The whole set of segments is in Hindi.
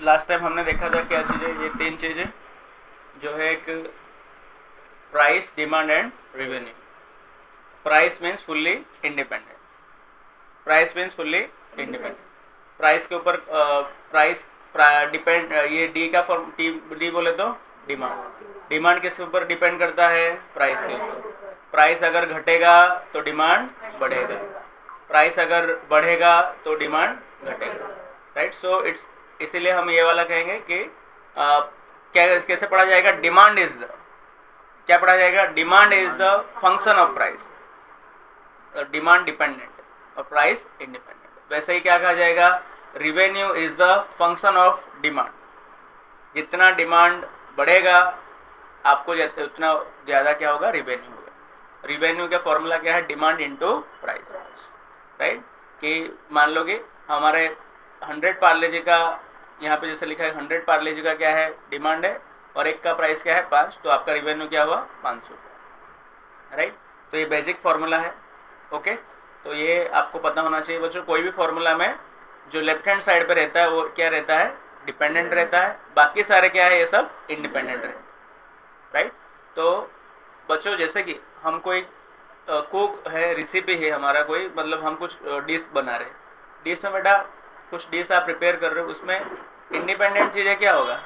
लास्ट टाइम हमने देखा था क्या चीज़ें, ये तीन चीज़ें जो है, एक price, demand and revenue. Price means fully independent, price means fully independent. Price के ऊपर प्राइस डिपेंड, ये डी का फॉर्म, डी बोले तो डिमांड। डिमांड किसके ऊपर डिपेंड करता है? प्राइस के ऊपर। प्राइस अगर घटेगा तो डिमांड बढ़ेगा, प्राइस अगर बढ़ेगा तो डिमांड घटेगा, राइट। सो इट्स, इसीलिए हम ये वाला कहेंगे कि क्या कैसे पढ़ा जाएगा? डिमांड इज द, क्या पढ़ा जाएगा? Demand is the function of price, demand dependent और प्राइस इंडिपेंडेंट। वैसे ही क्या कहा जाएगा? Revenue is the function of demand. जितना डिमांड बढ़ेगा आपको उतना ज़्यादा क्या होगा? रिवेन्यू होगा। रिवेन्यू का फॉर्मूला क्या है? Demand into price, right. कि मान लो कि हमारे 100 पार्ले जी का, यहाँ पे जैसे लिखा है 100 पार्ले जी का क्या है? डिमांड है, और एक का प्राइस क्या है? 5, तो आपका रिवेन्यू क्या हुआ? 500, राइट। तो ये बेसिक फार्मूला है, ओके। तो ये आपको पता होना चाहिए बच्चों। कोई भी फार्मूला में जो लेफ्ट हैंड साइड पे रहता है वो क्या रहता है? डिपेंडेंट रहता है, बाकी सारे क्या है? ये सब इंडिपेंडेंट रहते हैं, राइट। तो बच्चों जैसे कि हम कोई कुक है, रेसिपी है हमारा कोई, मतलब हम कुछ डिश बना रहे हैं, डिश में बेटा कुछ डिश आप प्रिपेयर कर रहे हो, उसमें इंडिपेंडेंट चीज़ें क्या होगा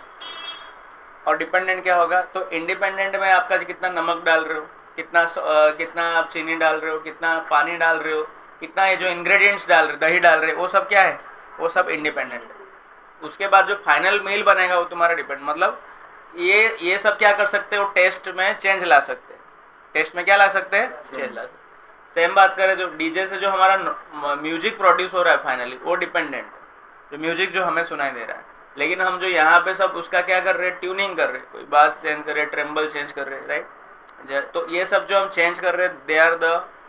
और डिपेंडेंट क्या होगा? तो इंडिपेंडेंट में आपका कितना नमक डाल रहे हो, कितना आप चीनी डाल रहे हो, कितना पानी डाल रहे हो, कितना ये जो इंग्रेडिएंट्स डाल रहे हो, दही डाल रहे हो, वो सब क्या है? वो सब इंडिपेंडेंट है। उसके बाद जो फाइनल मील बनेगा वो तुम्हारा डिपेंड, मतलब ये सब क्या कर सकते हो? टेस्ट में चेंज ला सकते हैं। टेस्ट में क्या ला सकते हैं? चेंज ला सकते हैं। सेम बात करें जो डीजे से जो हमारा म्यूजिक प्रोड्यूस हो रहा है फाइनली, वो डिपेंडेंट है, जो म्यूजिक जो हमें सुनाई दे रहा है। लेकिन हम जो यहाँ पे सब उसका क्या कर रहे हैं? ट्यूनिंग कर रहे हैं, कोई बास चेंज कर रहे हैं, ट्रेम्बल चेंज कर रहे हैं, राइट। तो ये सब जो हम चेंज कर रहे हैं, they are the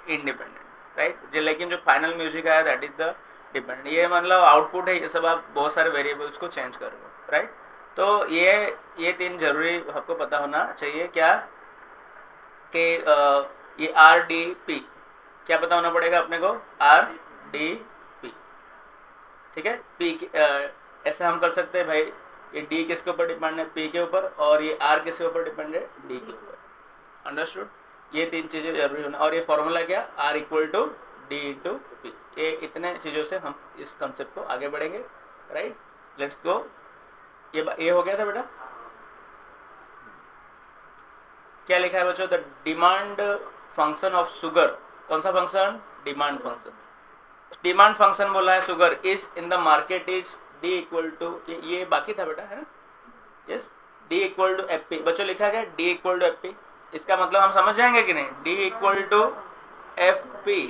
independent, right. लेकिन जो फाइनल म्यूजिक आया दैट इज द डिपेंडेंट। ये मतलब आउटपुट है, ये सब आप बहुत सारे वेरिएबल्स को चेंज कर रहे हो, राइट। तो ये तीन जरूरी आपको पता होना चाहिए। क्या कि ये RDP क्या पता होना पड़ेगा अपने को? RDP, ठीक है। P ऐसे हम कर सकते हैं भाई, ये D किसके ऊपर डिपेंड है? P के ऊपर, और ये R किसके ऊपर डिपेंड है? D के ऊपर। अंडरस्टूड? ये तीन चीज़ें जरूरी होना। और ये फॉर्मूला क्या? R = D × P। ये इतने चीज़ों से हम इस कंसेप्ट को आगे बढ़ेंगे, राइट। Let's go. ये हो गया था बेटा। क्या लिखा है बच्चों? The demand function of sugar. कौन सा function? Demand function. Demand function बोला है sugar is in the market is D = ये बाकी था बेटा, है ना? Yes, D = FP। बच्चों लिखा गया D = FP। इसका मतलब हम समझ जाएंगे कि नहीं? D = FP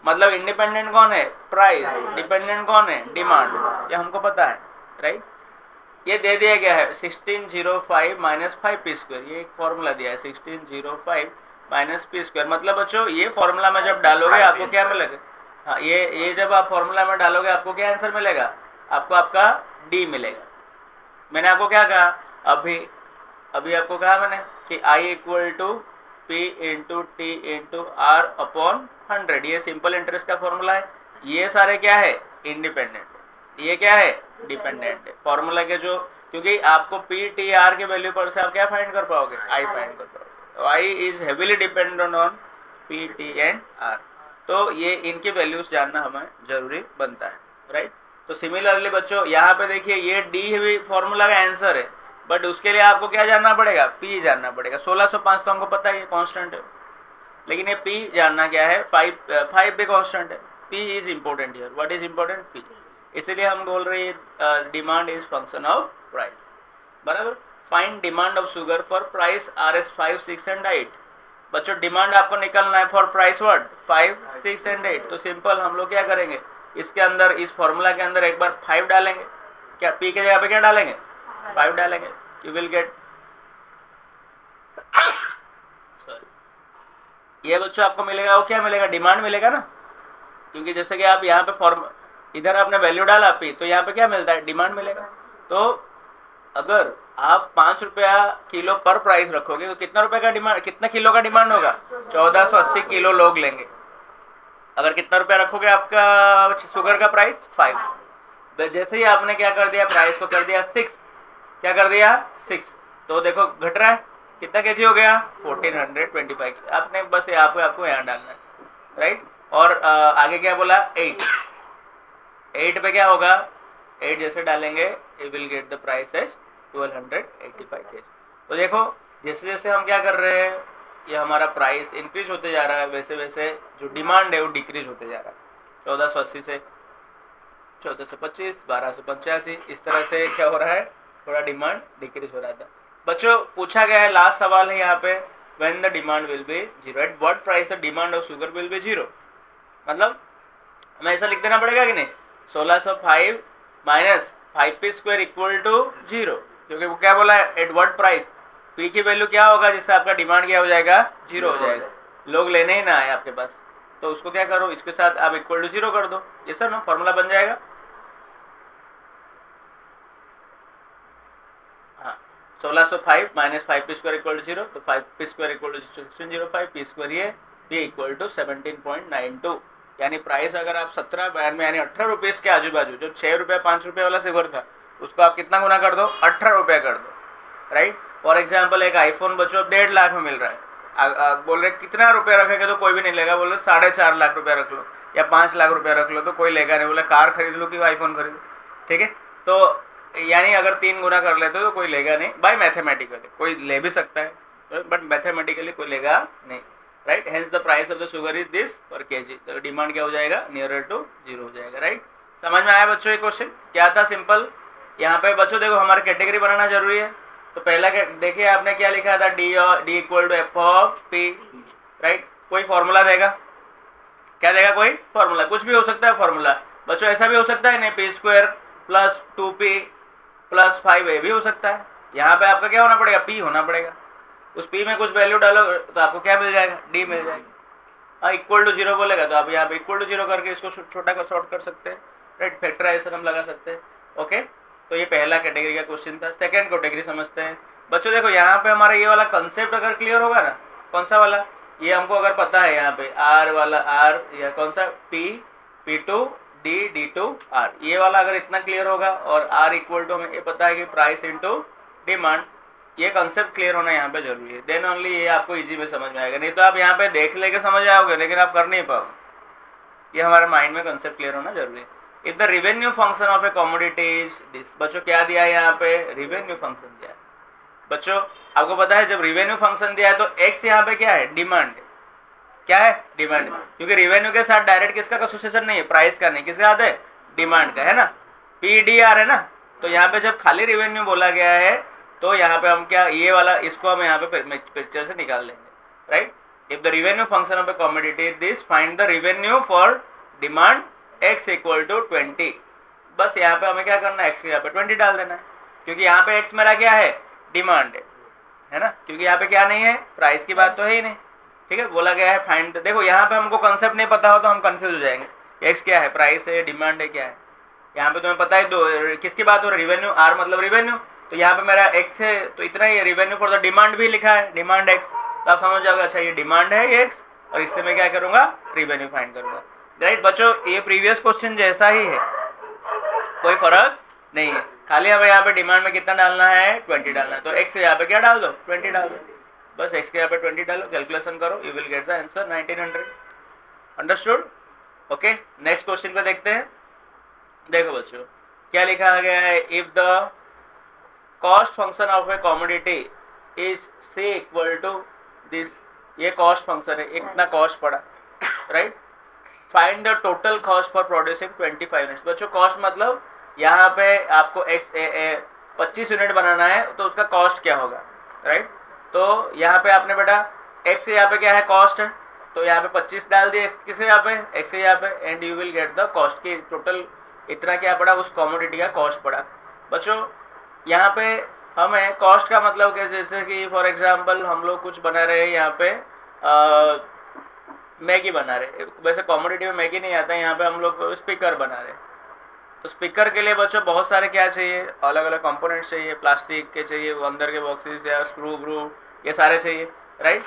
मतलब इंडिपेंडेंट कौन है? प्राइस। डिपेंडेंट कौन है? डिमांड। ये हमको पता है, राइट। ये दे दिया गया है 1605 - 5p²। ये एक फॉर्मूला दिया है 1605 - p²। मतलब बच्चों ये फॉर्मूला में जब डालोगे आपको क्या मिलेगा? हाँ, ये जब आप फॉर्मूला में डालोगे आपको क्या आंसर मिलेगा? आपको आपका D मिलेगा। मैंने आपको क्या कहा? अभी आपको कहा मैंने कि I = P × T × R/100। ये सिंपल इंटरेस्ट का फॉर्मूला है। ये सारे क्या है? इंडिपेंडेंट। ये क्या है? डिपेंडेंट है। फॉर्मूला के जो, क्योंकि आपको P, T, R के वैल्यू पर से आप क्या फाइंड कर पाओगे? I फाइंड कर पाओगे। तो I is heavily dependent on P, T and R। तो ये इनके वैल्यूज जानना हमें जरूरी बनता है, राइट। तो सिमिलरली बच्चों यहाँ पे देखिए ये D भी फॉर्मूला का आंसर है, बट उसके लिए आपको क्या जानना पड़ेगा? P जानना पड़ेगा। 1605 तो हमको पता है ये कांस्टेंट है, लेकिन ये P जानना क्या है? 5 भी कांस्टेंट है। P is important here. What is important? P। इसीलिए हम बोल रहे हैं demand is function of price, बराबर। Find demand of sugar for price RS 5, 6 and 8। बच्चों डिमांड आपको निकालना है फॉर प्राइस वर्ड 5, 6 एंड 8। तो सिंपल हम लोग क्या करेंगे? इसके अंदर, इस फॉर्मूला के अंदर एक बार 5 डालेंगे। क्या P के जगह पे क्या डालेंगे? 5 डालेंगे। यू विल गेट, सॉरी, ये बच्चों आपको मिलेगा। वो क्या मिलेगा? डिमांड मिलेगा ना, क्योंकि जैसे कि आप यहाँ पे इधर आपने वैल्यू डाला P, तो यहाँ पे क्या मिलता है? डिमांड मिलेगा। तो अगर आप 5 रुपया किलो पर प्राइस रखोगे तो कितना रुपए का डिमांड, कितना किलो का डिमांड होगा? 1480 किलो लोग लेंगे। अगर कितना रुपया रखोगे आपका शुगर का प्राइस? 5। जैसे ही आपने क्या कर दिया, प्राइस को कर दिया 6, क्या कर दिया 6, तो देखो घट रहा है, कितना केजी हो गया 1425। आपने बस यहाँ पे आपको यहाँ डालना है, राइट। और आगे क्या बोला 8 पे क्या होगा, 8 जैसे डालेंगे you will get the price as 1285 KG. तो देखो जैसे जैसे हम क्या कर रहे हैं, ये हमारा प्राइस इंक्रीज होते जा रहा है, वैसे वैसे जो डिमांड है वो डिक्रीज होते जा रहा है। 1480 से 1425, 1285, इस तरह से क्या हो रहा है, थोड़ा डिमांड डिक्रीज हो रहा था। बच्चों पूछा गया है, लास्ट सवाल है यहाँ पे, when the demand will be zero, eight what price the demand of sugar will be zero. मतलब हमें ऐसा लिख देना पड़ेगा कि नहीं, 1605 माइनस 5p² इक्वल टू 0, क्योंकि वो क्या बोला है, एट व्हाट प्राइस, पी की वैल्यू क्या होगा जिससे आपका डिमांड क्या हो जाएगा, 0 हो जाएगा, लोग लेने ही ना आए आपके पास, तो उसको क्या करो, इसके साथ आप इक्वल टू 0 कर दो, ये सर ना फॉर्मूला बन जाएगा। हाँ 1605 माइनस 5p² इक्वल टू 0, तो 5p² इक्वल टू 1605, p² ये p इक्वल टू 17.92, यानी प्राइस अगर आप 17 में यानी 18 रुपीज़ के आजू बाजू, जो 6 रुपये 5 रुपये वाला शुगर था उसको आप कितना गुना कर दो, 18 रुपये कर दो, राइट। फॉर एग्जाम्पल एक आईफोन बच्चों 1.5 लाख में मिल रहा है, बोल रहे कितना रुपया रखेंगे तो कोई भी नहीं लेगा, बोल रहे 4.5 लाख रुपया रख लो या 5 लाख रुपया रख लो तो कोई लेगा नहीं, बोले कार खरीद लो कि आईफोन खरीद लो, ठीक है। तो यानी अगर 3 गुना कर लेते तो कोई लेगा नहीं, बाय मैथमेटिकली कोई ले भी सकता है बट मैथमेटिकली कोई लेगा नहीं, right. Hence the price of the sugar is this पर केजी, तो डिमांड क्या हो जाएगा, नियरर टू 0 हो जाएगा, राइट। समझ में आया बच्चों ये क्वेश्चन क्या था, सिंपल। यहाँ पे बच्चों देखो हमारे कैटेगरी बनाना जरूरी है, तो पहला देखिए आपने क्या लिखा था, D equal to F of P, right. कोई फॉर्मूला देगा, क्या देगा, कोई फॉर्मूला, कुछ भी हो सकता है फॉर्मूला बच्चों, ऐसा भी हो सकता है नहीं, p² प्लस 2p प्लस 5 भी हो सकता है। यहाँ पे आपका क्या होना पड़ेगा, p होना पड़ेगा, उस p में कुछ वैल्यू डालो तो आपको क्या मिल जाएगा, d मिल जाएगा। हाँ इक्वल टू 0 बोलेगा तो आप यहाँ पे इक्वल टू 0 करके इसको छोटा का शॉर्ट कर सकते हैं, राइट, फैक्टराइजेशन हम लगा सकते हैं, ओके। तो ये पहला कैटेगरी का क्वेश्चन था। सेकंड कैटेगरी समझते हैं बच्चों, देखो यहाँ पे हमारा ये वाला कंसेप्ट अगर क्लियर होगा ना, कौन सा वाला, ये हमको अगर पता है यहाँ पे आर वाला, आर या कौन सा P2 D2 R, ये वाला अगर इतना क्लियर होगा और R इक्वल टू हमें ये पता है कि प्राइस इंटू डिमांड, ये कंसेप्ट क्लियर होना यहाँ पे जरूरी है, देन ओनली ये आपको इजी में समझ में आएगा, नहीं तो आप यहाँ पे देख लेके समझ आओगे लेकिन आप कर नहीं पाओगे, ये हमारे माइंड में कंसेप्ट क्लियर होना जरूरी है। If the revenue function of a commodity is this, बच्चों क्या दिया है यहाँ पे, रिवेन्यू फंक्शन दिया है। बच्चों आपको पता है जब रिवेन्यू फंक्शन दिया है तो x यहाँ पे क्या है, डिमांड, क्या है, डिमांड, क्योंकि रिवेन्यू के साथ डायरेक्ट किसका एसोसिएशन नहीं है, प्राइस का नहीं, किसका साथ है, डिमांड का, है ना, PDR है ना। तो यहाँ पे जब खाली रिवेन्यू बोला गया है तो यहाँ पे हम क्या, ये वाला इसको हम यहाँ पे पिक्चर से निकाल लेंगे, right. If the revenue function of a commodity this, find the revenue for demand x equal to 20, बस यहाँ पे हमें क्या करना है, x यहाँ पे 20 डाल देना है, क्योंकि यहाँ पे x मेरा क्या है, डिमांड है ना, क्योंकि यहाँ पे क्या नहीं है, प्राइस की बात तो है ही नहीं, ठीक है। बोला गया है फाइंड, देखो यहाँ पे हमको कंसेप्ट नहीं पता हो तो हम कंफ्यूज हो जाएंगे, x क्या है, प्राइस है, डिमांड है, क्या है। यहाँ पे तुम्हें पता है दो किसकी बात हो रही है, रिवेन्यू, r मतलब रिवेन्यू, तो यहाँ पे मेरा x है तो इतना ही, रिवेन्यू फॉर द डिमांड भी लिखा है, डिमांड x, तो आप समझ जाओगे अच्छा ये डिमांड है ये x, और इससे मैं क्या करूँगा, रिवेन्यू फाइंड करूँगा, राइट। बच्चों ये प्रीवियस क्वेश्चन जैसा ही है, कोई फर्क नहीं है, खाली हमें यहाँ पे डिमांड में कितना डालना है, 20 डालना है, तो x यहाँ पे क्या डाल दो, 20 डाल दो, बस x के यहाँ पे 20 डालो, कैलकुलेशन करो, you will get the answer 1900, understood, okay. Next question पे देखते हैं। देखो बच्चों क्या लिखा गया है, if the cost function of a commodity is c equal to this, ये कॉस्ट फंक्शन है, इतना कॉस्ट पड़ा, right. Find the total cost for producing 25 units, बच्चों कॉस्ट मतलब यहाँ पे आपको 25 यूनिट बनाना है तो उसका कॉस्ट क्या होगा, राइट। तो यहाँ पे आपने बेटा x यहाँ पे क्या है, कॉस्ट है, तो यहाँ पे 25 डाल दिए किसे यहाँ पे, x के यहाँ पे, and you will get the cost की टोटल, इतना क्या पड़ा, उस कमोडिटी का कॉस्ट पड़ा। बच्चों यहाँ पे हमें कॉस्ट का मतलब क्या, जैसे कि फॉर एग्जांपल हम लोग कुछ बना रहे हैं यहाँ पे, मैगी बना रहे, वैसे कमोडिटी में मैगी नहीं आता, यहाँ पे हम लोग स्पीकर बना रहे, तो स्पीकर के लिए बच्चों बहुत सारे क्या चाहिए, अलग अलग कंपोनेंट्स चाहिए, प्लास्टिक के चाहिए, वो अंदर के बॉक्सेस या स्क्रू व्रू ये सारे चाहिए, राइट।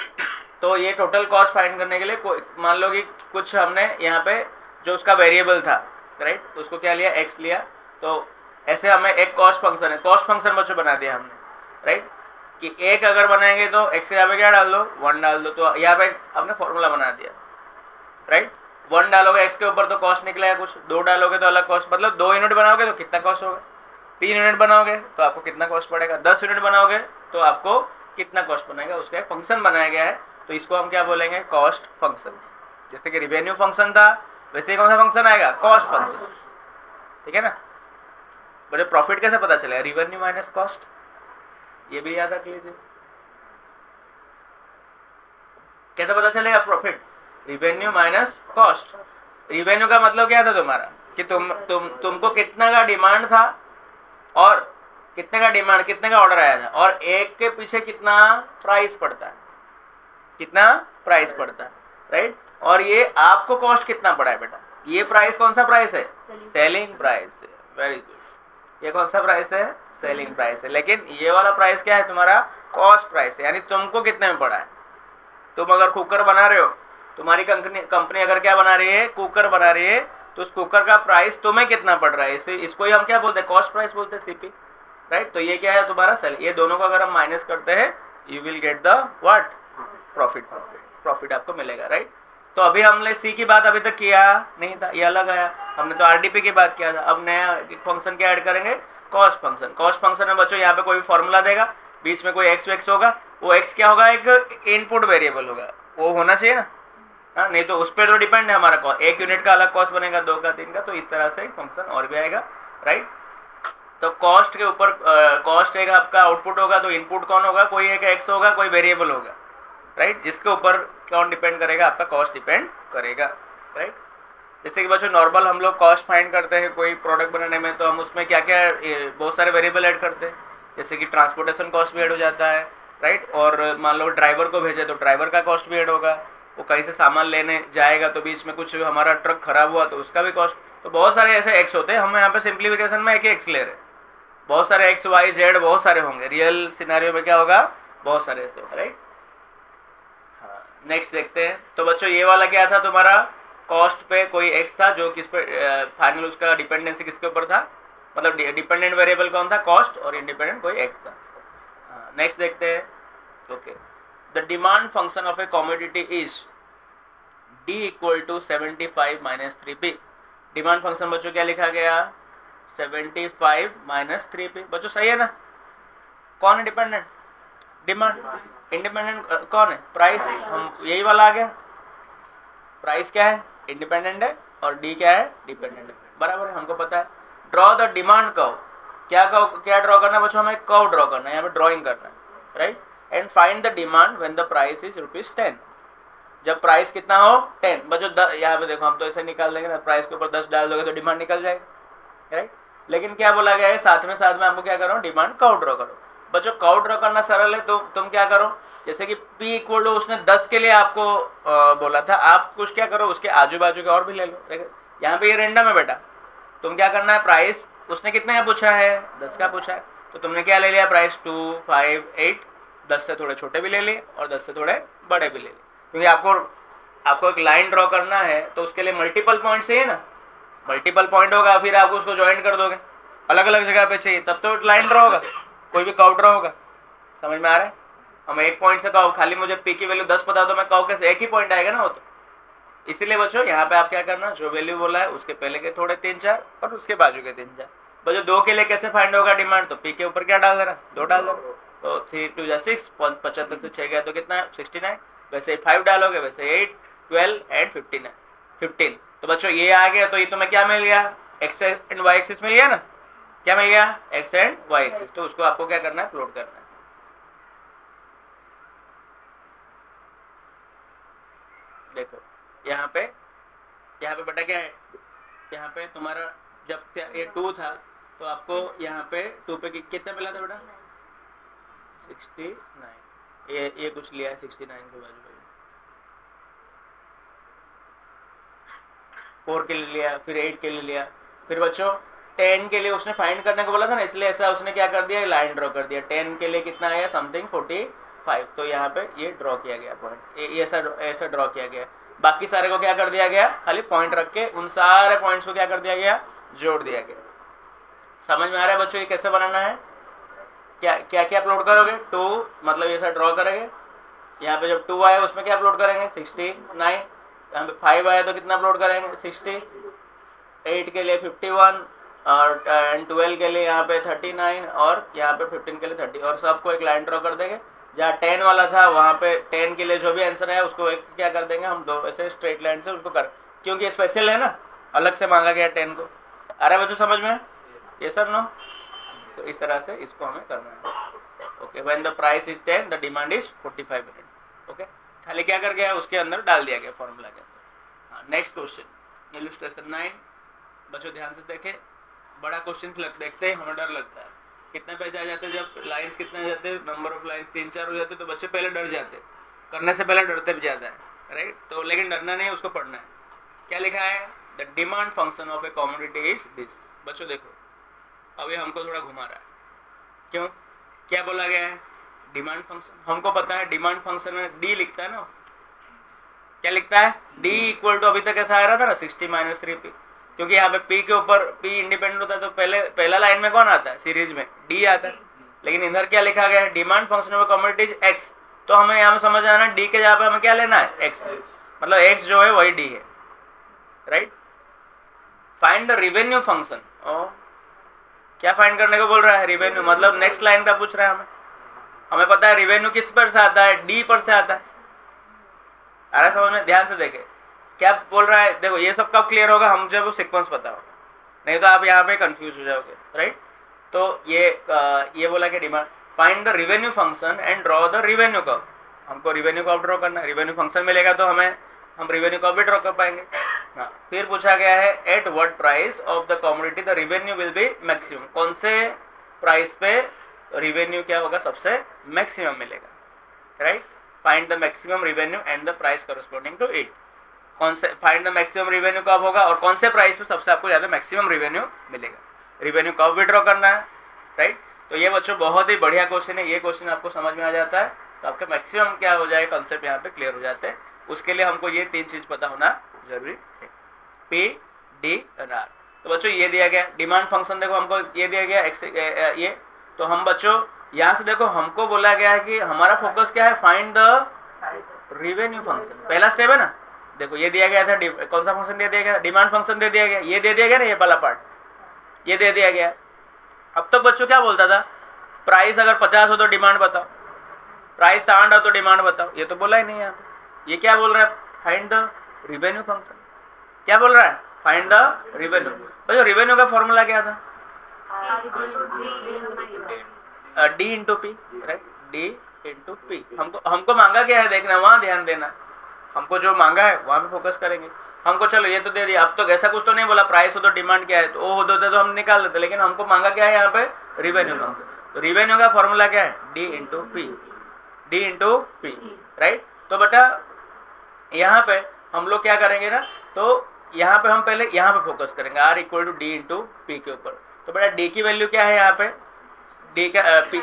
तो ये टोटल कॉस्ट फाइंड करने के लिए मान लो कि कुछ हमने यहाँ पे जो उसका वेरिएबल था, राइट, उसको क्या लिया, x लिया, तो ऐसे हमें एक कॉस्ट फंक्शन है, कॉस्ट फंक्शन बच्चों बना दिया हमने, राइट, कि एक अगर बनाएंगे तो एक्स के यहाँ पे क्या डाल दो, 1 डाल दो, तो यहाँ पे हमने फॉर्मूला बना दिया, राइट। 1 डालोगे एक्स के ऊपर तो कॉस्ट निकलेगा कुछ, 2 डालोगे तो अलग कॉस्ट, मतलब 2 यूनिट बनाओगे तो कितना कॉस्ट होगा, 3 यूनिट बनाओगे तो आपको कितना कॉस्ट पड़ेगा, 10 यूनिट बनाओगे तो आपको कितना कॉस्ट बनेगा, उसका एक फंक्शन बनाया गया है, तो इसको हम क्या बोलेंगे, कॉस्ट फंक्शन। जैसे कि रिवेन्यू फंक्शन था, वैसे ही कौन सा फंक्शन आएगा, कॉस्ट फंक्शन, ठीक है ना। मुझे प्रॉफिट कैसे पता चलेगा, रिवेन्यू माइनस कॉस्ट, ये भी याद रख लीजिए। कैसे पता चलेगा profit, revenue minus cost. Revenue का मतलब क्या था तुम्हारा, कि तुमको कितना का डिमांड था और कितने का डिमांड, कितने का ऑर्डर आया था, और एक के पीछे कितना प्राइस पड़ता है, कितना प्राइस पड़ता है, राइट। और ये आपको कॉस्ट कितना पड़ा है बेटा, ये प्राइस कौन सा प्राइस है, सेलिंग प्राइस है, वेरी गुड। ये कौन सा प्राइस है, सेलिंग प्राइस है। लेकिन ये वाला प्राइस क्या है, तुम्हारा कॉस्ट प्राइस है, यानी तुमको कितने में पड़ा है। तुम अगर कुकर बना रहे हो, तुम्हारी कंपनी अगर क्या बना रही है, कुकर बना रही है, तो उस कुकर का प्राइस तुम्हें कितना पड़ रहा है, इसको ही हम क्या बोलते हैं, कॉस्ट प्राइस बोलते हैं, सीपी, राइट। तो ये क्या है तुम्हारा सेल, ये दोनों को अगर हम माइनस करते हैं, you will get the what, profit, profit आपको मिलेगा, राइट। तो अभी हमने सी की बात अभी तक किया नहीं था, ये अलग आया, हमने तो आरडीपी की बात किया था। अब नया फंक्शन क्या ऐड करेंगे, कॉस्ट फंक्शन। कॉस्ट फंक्शन में बच्चों यहाँ पे कोई फॉर्मूला देगा, बीच में कोई एक्स वेक्स होगा, वो एक्स क्या होगा, एक इनपुट वेरिएबल होगा, वो होना चाहिए ना, हाँ, नहीं तो उस पर तो डिपेंड है हमारा कॉस्ट, 1 यूनिट का अलग कॉस्ट बनेगा, 2 का, 3 का, तो इस तरह से एक फंक्शन और भी आएगा, राइट। तो कॉस्ट के ऊपर कॉस्ट एक आपका आउटपुट होगा, तो इनपुट कौन होगा, कोई एक एक्स होगा, कोई वेरिएबल होगा, राइट, जिसके ऊपर कौन डिपेंड करेगा, आपका कॉस्ट डिपेंड करेगा, राइट। जैसे कि बच्चों नॉर्मल हम लोग कॉस्ट फाइंड करते हैं कोई प्रोडक्ट बनाने में, तो हम उसमें क्या क्या बहुत सारे वेरिएबल ऐड करते हैं, जैसे कि ट्रांसपोर्टेशन कॉस्ट भी ऐड हो जाता है, राइट। और मान लो ड्राइवर को भेजे तो ड्राइवर का कॉस्ट भी ऐड होगा, वो कहीं से सामान लेने जाएगा तो बीच में कुछ हमारा ट्रक खराब हुआ तो उसका भी कॉस्ट, तो बहुत सारे ऐसे एक्स होते हैं। हम यहाँ पे सिंप्लीफिकेशन में एक ही एक्स ले रहे हैं, बहुत सारे एक्स वाई जेड बहुत सारे होंगे, रियल सिनेरियो में क्या होगा, बहुत सारे ऐसे होगा, राइट। हाँ, नेक्स्ट देखते हैं। तो बच्चों ये वाला क्या था तुम्हारा, कॉस्ट पे कोई एक्स था, जो किस पे फाइनल उसका डिपेंडेंसी किसके ऊपर था, मतलब डिपेंडेंट वेरिएबल कौन था, कॉस्ट, और इंडिपेंडेंट कोई एक्स था। नेक्स्ट देखते हैं, okay. The demand function of a commodity is D equal to 75 minus 3P। Demand function बच्चों क्या लिखा गया, 75 माइनस 3P। बच्चों सही है ना, कौन है डिपेंडेंट, डिमांड, इंडिपेंडेंट कौन है, प्राइस, हम यही वाला आ गया, प्राइस क्या है, इंडिपेंडेंट है, और डी क्या है, डिपेंडेंट है, बराबर है, हमको पता है। ड्रॉ द डिमांड कर्व, क्या ड्रॉ करना है बच्चों, हमें कर्व ड्रॉ करना है, यहाँ पे ड्रॉइंग करना है, right. And find the demand when the price is ₹10। जब प्राइस कितना हो 10, बच्चों यहाँ पे देखो हम तो ऐसे निकाल देंगे ना, प्राइस के ऊपर 10 डाल दोगे तो डिमांड निकल जाएगी, राइट। लेकिन क्या बोला गया है, साथ में आपको क्या करो, डिमांड कर्व ड्रॉ करो। बच्चों कर्व ड्रॉ करना सरल है, तो तुम क्या करो, जैसे कि P इक्वल टू उसने 10 के लिए आपको बोला था, आप कुछ क्या करो, उसके आजू बाजू के और भी ले लो। यहाँ पे ये रेंडम है बेटा, तुम क्या करना है, प्राइस उसने कितने का पूछा है, 10 का पूछा है, तो तुमने क्या ले लिया, प्राइस 2, 5, 8, 10 से थोड़े छोटे भी ले लिए और 10 से थोड़े बड़े भी ले लिए, क्योंकि आपको एक लाइन ड्रॉ करना है, तो उसके लिए मल्टीपल पॉइंट चाहिए ना, मल्टीपल पॉइंट होगा, फिर आप उसको ज्वाइन कर दोगे, अलग अलग जगह पे चाहिए, तब तो लाइन ड्रॉ होगा, कोई भी कर्व ड्रॉ होगा। समझ में आ रहा है, हम एक पॉइंट से कर्व, खाली मुझे P की वैल्यू 10 पता तो मैं कर्व कैसे, एक ही पॉइंट आएगा ना वो तो। इसीलिए बच्चों यहाँ पे आप क्या करना, जो वैल्यू बोला है उसके पहले के थोड़े 3-4 और उसके बाजू के 3-4। बच्चों 2 के लिए कैसे फाइंड होगा डिमांड, तो P के ऊपर क्या डाल देना, 2 डाल देना, तो 3 2 जा 6, 75 से 6 गया तो कितना है, 69। वैसे ही 5 डालोगे, वैसे 8, 12 एंड 15। तो बच्चों ये आ गया, तो ये तुम्हें क्या मिल गया, एक्स एंड वाई एक्सिस मिल गया ना, क्या मिल गया, एक्स एंड वाई एक्सिस। तो उसको आपको क्या करना है, प्लॉट करना है। देखो यहाँ पे बेटा क्या है, यहाँ पे तुम्हारा जब ये 2 था तो आपको यहाँ पे 2 पे कितने मिला था बेटा, 69। ये कुछ लिया है 69 के बाजू में, 4 के लिए लिया, फिर 8 के लिए लिया, फिर बच्चों 10 के लिए उसने फाइंड करने को बोला था ना, इसलिए ऐसा उसने क्या कर दिया, लाइन ड्रॉ कर दिया। 10 के लिए कितना आया, समथिंग 45, तो यहाँ पे ये ड्रॉ किया गया पॉइंट, ये ऐसा ड्रॉ किया गया। बाकी सारे को क्या कर दिया गया, खाली पॉइंट रख के उन सारे पॉइंट्स को क्या कर दिया गया, जोड़ दिया गया। समझ में आ रहा है बच्चों ये कैसे बनाना है? क्या क्या क्या अपलोड करोगे? 2 मतलब ये सब ड्रॉ करेंगे। यहाँ पे जब 2 आए उसमें क्या अपलोड करेंगे? 69। यहाँ पे 5 आया तो कितना अपलोड करेंगे? 60। 8 के लिए 51 और 12 के लिए यहाँ पे 39 और यहाँ पे 15 के लिए 30 और सबको एक लाइन ड्रॉ कर देंगे। जहाँ 10 वाला था वहाँ पे 10 के लिए जो भी आंसर है उसको एक क्या कर देंगे हम, 2 ऐसे स्ट्रेट लाइन से उसको कर, क्योंकि स्पेशल है ना, अलग से मांगा गया 10 को। आ रहा है बच्चों समझ में? ये सर नो? तो इस तरह से इसको हमें करना है। Okay, when the price is 10 the demand is 45 unit. Okay, खाली क्या कर गया उसके अंदर डाल दिया गया फॉर्मूला के अंदर। हाँ, नेक्स्ट क्वेश्चन इलस्ट्रेशन 9। बच्चों ध्यान से देखें, बड़ा क्वेश्चन देखते ही हमें डर लगता है। कितने पेज आ जाते हैं, जब लाइंस कितने आ जाते हैं, नंबर ऑफ लाइंस 3-4 हो जाते हैं तो बच्चे पहले डर जाते हैं, करने से पहले डरते भी ज़्यादा है, राइट? तो लेकिन डरना नहीं, उसको पढ़ना है। क्या लिखा है? The demand function of a commodity is this. बच्चों देखो, अभी हमको थोड़ा घुमा रहा है, क्यों? क्या बोला गया है? Demand function. हमको पता है डिमांड फंक्शन में डी लिखता है ना, क्या लिखता है? डी इक्वल टू, अभी तक ऐसा आ रहा था ना, 60 - 3p, क्योंकि यहाँ पे p के ऊपर p इंडिपेंडेंट होता है तो पहला लाइन में कौन आता है? सीरीज में d आता है। लेकिन इधर क्या लिखा गया है? Demand function of commodities x। तो हमें यहाँ में समझ आना d के जगह पे हमें क्या लेना है? x, मतलब x जो है वही d है, right? Find the revenue function. क्या फाइंड करने को बोल रहा है? रिवेन्यू, मतलब नेक्स्ट लाइन का पूछ रहा है हमें। हमें पता है रिवेन्यू किस पर से आता है? डी पर से आता है। अरे समझ में, ध्यान से देखे क्या बोल रहा है। देखो ये सब कब क्लियर होगा? हम जब वो सीक्वेंस पता होगा, नहीं तो आप यहाँ पे कंफ्यूज हो जाओगे, राइट? तो ये बोला कि demand find the revenue function and draw the revenue curve. हमको रिवेन्यू कर्व ड्रॉ करना है। रिवेन्यू फंक्शन मिलेगा तो हम रिवेन्यू कर्व भी ड्रॉ कर पाएंगे। हाँ, फिर पूछा गया है eight what price of the commodity the revenue will be maximum. कौन से प्राइस पे रिवेन्यू क्या होगा? सबसे मैक्सिमम मिलेगा, right? Find the maximum revenue and the price corresponding to it. कौन से फाइंड द मैक्सिमम रिवेन्यू कब होगा और कौन से प्राइस पे सबसे आपको ज़्यादा मैक्सिमम रिवेन्यू मिलेगा? रिवेन्यू कब विड्रॉ करना है, राइट? तो ये बच्चों बहुत ही बढ़िया क्वेश्चन है। ये क्वेश्चन आपको समझ में आ जाता है तो आपका मैक्सिमम क्या हो जाए, कंसेप्ट यहाँ पे क्लियर हो जाते हैं। उसके लिए हमको ये 3 चीज़ पता होना जरूरी है, P, D एंड R। तो बच्चों ये दिया गया डिमांड फंक्शन, देखो हमको ये दिया गया x, ये तो हम बच्चों यहाँ से देखो हमको बोला गया है कि हमारा फोकस क्या है? Find the revenue function. पहला स्टेप है ना। देखो ये दिया गया था, कौन सा फंक्शन दे दिया गया? डिमांड फंक्शन दे दिया गया। ये दे दिया गया ना, ये वाला पार्ट ये दे दिया गया। अब तक बच्चों क्या बोलता था? प्राइस अगर 50 हो तो डिमांड बताओ, प्राइस 60 हो तो डिमांड बताओ। ये तो बोला ही नहीं यहाँ पे। ये क्या बोल रहा है? Find the revenue function. क्या बोल रहा है? Find the revenue. तो जो रिवेन्यू का फॉर्मूला क्या था? D into P, right? D into P. हमको मांगा क्या है देखना, वहाँ ध्यान देना। हमको जो मांगा है वहाँ पे फोकस करेंगे। हमको चलो ये तो दे दिया, अब तो ऐसा कुछ तो नहीं बोला प्राइस हो तो डिमांड क्या है, तो वो हो तो हम निकाल देते, लेकिन हमको मांगा क्या है यहाँ पे? Revenue function. तो रिवेन्यू का फॉर्मूला क्या है? D into P, D into P, right? तो बेटा यहाँ पे हम लोग क्या करेंगे ना, तो यहाँ पे हम पहले यहाँ पे फोकस करेंगे, R equal to D into P के ऊपर। तो बेटा डी की वैल्यू क्या है यहाँ पे? डी का पी,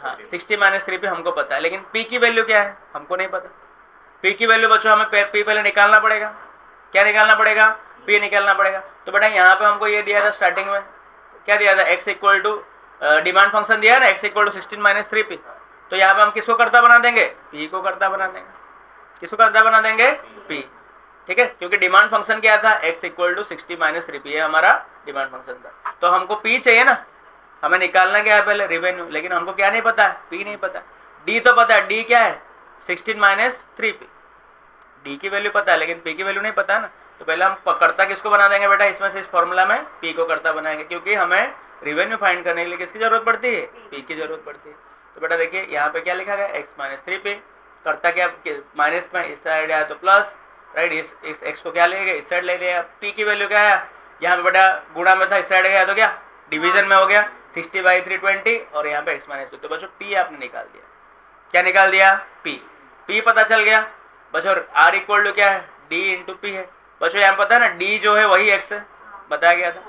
हाँ 60 - 3p हमको पता है, लेकिन पी की वैल्यू क्या है हमको नहीं पता। पी की वैल्यू बच्चों हमें पी पहले निकालना पड़ेगा। क्या निकालना पड़ेगा? पी निकालना पड़ेगा। तो बेटा यहाँ पे हमको ये दिया था स्टार्टिंग में, क्या दिया था? x equal to demand function दिया है ना, x इक्वल टू 16 - 3p। तो यहाँ पे हम किसको करता बना देंगे? p को करता बना देंगे। किसको करता बना देंगे? p, ठीक है? क्योंकि डिमांड फंक्शन क्या था? x इक्वल टू 60 - 3p, ये हमारा डिमांड फंक्शन था। तो हमको p चाहिए ना, हमें निकालना क्या है पहले? रिवेन्यू। लेकिन हमको क्या नहीं पता है? p नहीं पता। d तो पता है, d क्या है? 16 - 3p। d की वैल्यू पता है लेकिन p की वैल्यू नहीं पता है ना। तो पहले हम करता किसको बना देंगे बेटा? इसमें से इस फॉर्मूला में p को करता बनाएंगे, क्योंकि हमें रिवेन्यू फाइंड करने के लिए किसकी जरूरत पड़ती है? p की जरूरत पड़ती है। तो बेटा देखिए यहाँ पे क्या लिखा गया? x - 3p। करता क्या? माइनस में इस साइड आया तो प्लस, राइट? इस x को क्या ले गए? इस साइड ले लिया। p की वैल्यू क्या है? यहाँ पे बेटा गुणा में था, इस साइड गया तो क्या डिवीजन में हो गया, 60/320, और यहाँ पे x - 2। तो बच्चों p आपने निकाल दिया। क्या निकाल दिया? p पता चल गया बच्चों। r इक्वल टू क्या है? d इंटू पी है। बच्चों यहाँ पता है ना, d जो है वही x है, बताया गया था,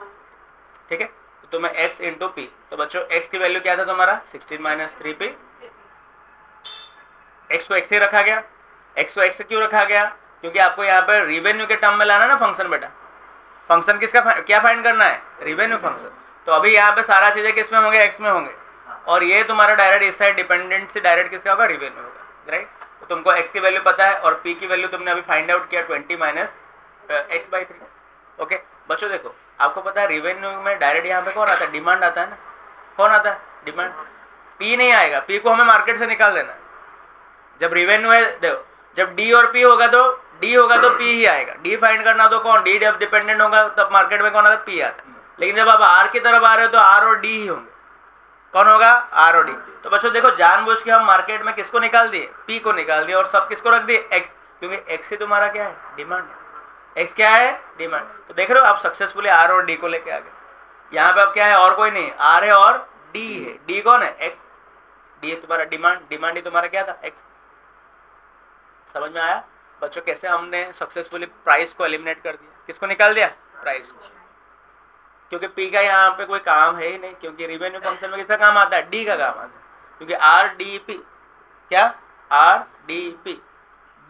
ठीक है? तो मैं x इंटू पी। तो बच्चों x की वैल्यू क्या था तुम्हारा? 16 - 3p। x को x से रखा गया। x को x से क्यों रखा गया? क्योंकि आपको यहाँ पर रिवेन्यू के टर्म में लाना ना फंक्शन बेटा। फंक्शन किसका क्या फाइंड करना है? Revenue function. तो अभी यहाँ पे सारा चीज़ें किस में होंगे, एक्स में होंगे, और ये तुम्हारा डायरेक्ट इस साइड डिपेंडेंट से डायरेक्ट किसका होगा, रिवेन्यू होगा, राइट। तो तुमको एक्स की वैल्यू पता है और पी की वैल्यू तुमने अभी फाइंड आउट किया 20 माइनस x/3। ओके बच्चों देखो, आपको पता है रिवेन्यू में डायरेक्ट यहाँ पे कौन आता है, डिमांड आता है ना, कौन आता है, डिमांड। पी नहीं आएगा, पी को हमें मार्केट से निकाल देना है। जब रिवेन्यू है, देखो जब डी और पी होगा तो पी ही आएगा। डी फाइंड करना तो कौन, डी जब डिपेंडेंट होगा तब मार्केट में कौन आता है, पी आता है। लेकिन जब आप आर की तरफ आ रहे हो तो आर और डी ही होंगे, कौन होगा, आर और डी। तो बच्चों देखो जानबूझ के हम मार्केट में किसको निकाल दिए, पी को निकाल दिया, और सब किसको रख दिए, एक्स, क्योंकि एक्स ही तुम्हारा क्या है, डिमांड है। एक्स क्या है, डिमांड। तो देख रहे हो आप सक्सेसफुली आर और डी को लेके आ गए। यहाँ पे अब क्या है, और कोई नहीं, आर है और डी है। डी कौन है, एक्स। डी है तुम्हारा डिमांड, डिमांड ही तुम्हारा क्या था, एक्स। समझ में आया बच्चों कैसे हमने सक्सेसफुली प्राइस को एलिमिनेट कर दिया, किसको निकाल दिया, प्राइस को। क्योंकि पी का यहाँ पे कोई काम है ही नहीं, क्योंकि रिवेन्यू फंक्शन में किसका काम आता है, डी का काम आता है। क्योंकि आर डी पी, क्या, आर डी पी,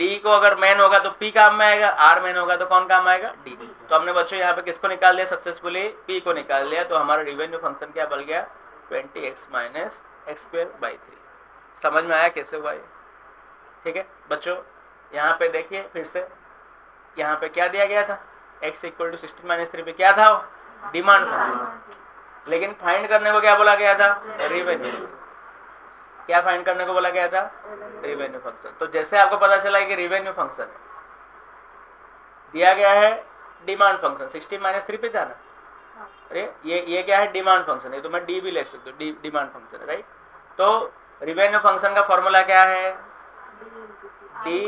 डी को अगर मैन होगा तो पी काम में आएगा, आर मैन होगा तो कौन काम आएगा, डी। तो हमने बच्चों यहाँ पे किसको निकाल दिया सक्सेसफुली, पी को निकाल लिया। तो हमारा रिवेन्यू फंक्शन क्या बन गया, 20x माइनस x²/3। समझ में आया कैसे हुआ ये, ठीक है बच्चों। यहाँ पे देखिए फिर से, यहाँ पे क्या दिया गया था, x = 16 - 3 पे क्या था, डिमांड फंक्शन। लेकिन फाइंड करने को क्या बोला गया था, रिवेन्यू। क्या फाइंड करने को बोला गया था, रिवेन्यू फंक्शन। तो जैसे आपको पता चला है कि रिवेन्यू फंक्शन है, दिया गया है डिमांड फंक्शन, 16 - 3 पे था ना, अरे ये क्या है, डिमांड फंक्शन है। तो मैं डी भी ले सकता हूँ, डिमांड फंक्शन है, राइट। तो रिवेन्यू फंक्शन का फॉर्मूला क्या है, डी,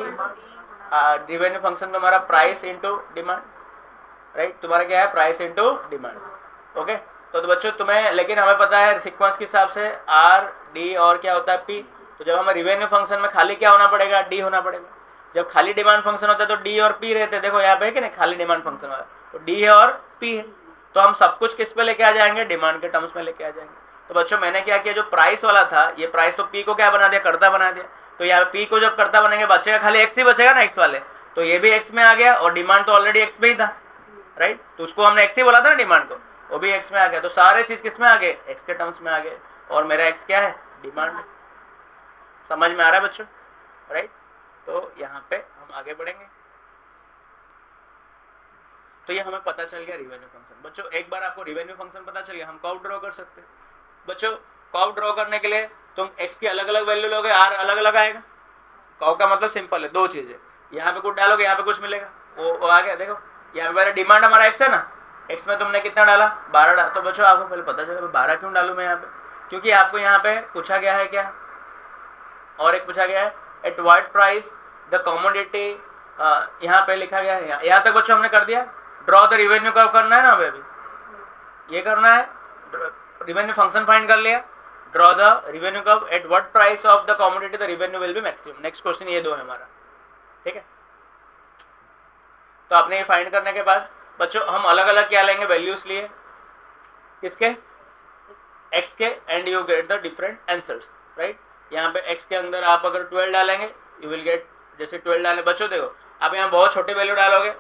रिवेन्यू फंक्शन तुम्हारा प्राइस इंटू डिमांड, राइट। तुम्हारा क्या है, प्राइस इंटू डिमांड। ओके तो बच्चों तुम्हें, लेकिन हमें पता है सीक्वेंस के हिसाब से आर डी और क्या होता है, पी। तो जब हमें रिवेन्यू फंक्शन में खाली क्या होना पड़ेगा, डी होना पड़ेगा। जब खाली डिमांड फंक्शन होता है तो डी और पी रहते हैं। देखो यहाँ पे है कि नहीं, खाली डिमांड फंक्शन वाला, तो डी है और पी है। तो हम सब कुछ किस पे लेके आ जाएंगे, डिमांड के टर्म्स में लेके आ जाएंगे। तो बच्चों मैंने क्या किया, जो प्राइस वाला था, ये प्राइस तो पी को क्या बना दिया, कर्ता बना दिया। तो यहाँ पी को जब कर्ता बनेंगे बचेगा खाली एक्स ही बचेगा ना, एक्स वाले। तो ये भी एक्स में आ गया, और डिमांड तो ऑलरेडी एक्स में ही था, राइट। तो उसको हमने एक्स ही बोला था ना, डिमांड को, वो भी एक्स में आ गया। तो सारे चीज किस में आ गए, एक्स के टर्म्स में आ गए, और मेरा एक्स क्या है, डिमांड। समझ में आ रहा है बच्चों, राइट। तो यहाँ पे हम आगे बढ़ेंगे। तो ये हमें पता चल गया रिवेन्यू फंक्शन। बच्चों एक बार आपको रिवेन्यू फंक्शन पता चल गया, हम कर्व ड्रॉ कर सकते हैं। बच्चों कर्व ड्रॉ करने के लिए तुम एक्स की अलग अलग वैल्यू लोगे, आर अलग अलग आएगा। कर्व का मतलब सिंपल है, दो चीजें, यहाँ पे कुछ डालोगे, यहाँ पे कुछ मिलेगा, वो आ गया। देखो यहाँ पे डिमांड हमारा एक्स है ना, एक्स में तुमने कितना डाला, 12 डाला। तो बच्चों आपको पहले पता चला 12 क्यों डालूं मैं यहाँ पे, क्योंकि आपको यहाँ पे पूछा गया है क्या, और एक पूछा गया है eight what price the commodity, यहाँ पे लिखा गया है। यहाँ तक बच्चों हमने कर दिया। ड्रॉ द रिवेन्यू कर्व करना है ना, अभी ये करना है। रिवेन्यू फंक्शन फाइंड कर लिया, draw the revenue curve at what price of the commodity the revenue will be maximum. Next question ये दो है हमारा, ठीक है। तो आपने ये फाइंड करने के बाद बच्चों हम अलग अलग क्या लेंगे, वैल्यूज लिए किसके, एक्स के, and you get the different answers, right. यहाँ पे एक्स के अंदर आप अगर 12 डालेंगे यू विल गेट, जैसे 12 डाले बच्चों देखो आप यहाँ बहुत छोटे वैल्यू डालोगे,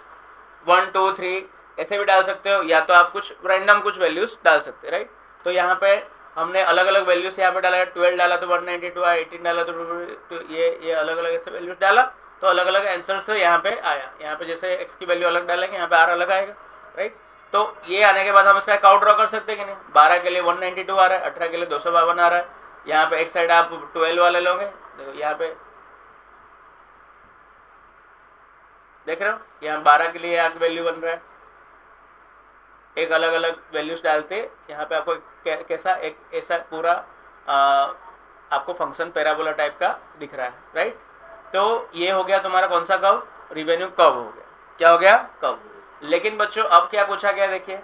1 2 3 ऐसे भी डाल सकते हो, या तो आप कुछ रैंडम कुछ वैल्यूज डाल सकते हैं, राइट। तो यहाँ पे हमने अलग अलग वैल्यूज यहाँ पे डाला, 12 डाला तो 192 आया, 18 डाला तो ये अलग अलग ऐसे वैल्यूज डाला, तो अलग अलग आंसर से यहाँ पे आया। यहाँ पे जैसे एक्स की वैल्यू अलग डालेंगे, यहाँ पे आर अलग आएगा, राइट। तो ये आने के बाद हम इसका काउंट ड्रॉ कर सकते हैं कि नहीं। 12 के लिए 192 आ रहा है, 18 के लिए 252 आ रहा है। यहाँ पे एक साइड आप 12 वाले लोगे, देखो यहाँ पे देख रहे हो, यहाँ 12 के लिए यहाँ वैल्यू बन रहा है। एक अलग अलग वैल्यूज डालते यहाँ पे आपको कैसा एक ऐसा पूरा आपको फंक्शन पैराबोला टाइप का दिख रहा है, राइट। तो ये हो गया तुम्हारा कौन सा कर्व, रिवेन्यू कर्व हो गया। क्या हो गया, कर्व। लेकिन बच्चों अब क्या पूछा गया, देखिए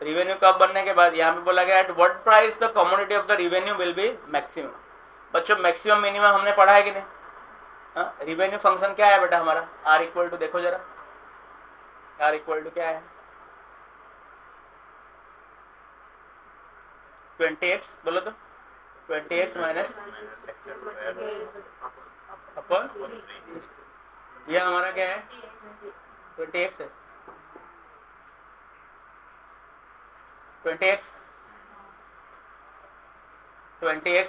रिवेन्यू कर्व बनने के बाद यहाँ पे बोला गया eight what price the commodity of the revenue will be maximum. बच्चों मैक्सिमम मिनिमम हमने पढ़ा है कि नहीं, हाँ। रिवेन्यू फंक्शन क्या है बेटा हमारा, आर इक्वल टू, देखो जरा आर इक्वल टू क्या है, 20x, बोलो तो 20x माइनस अपन, यह हमारा क्या है 20x है, 20x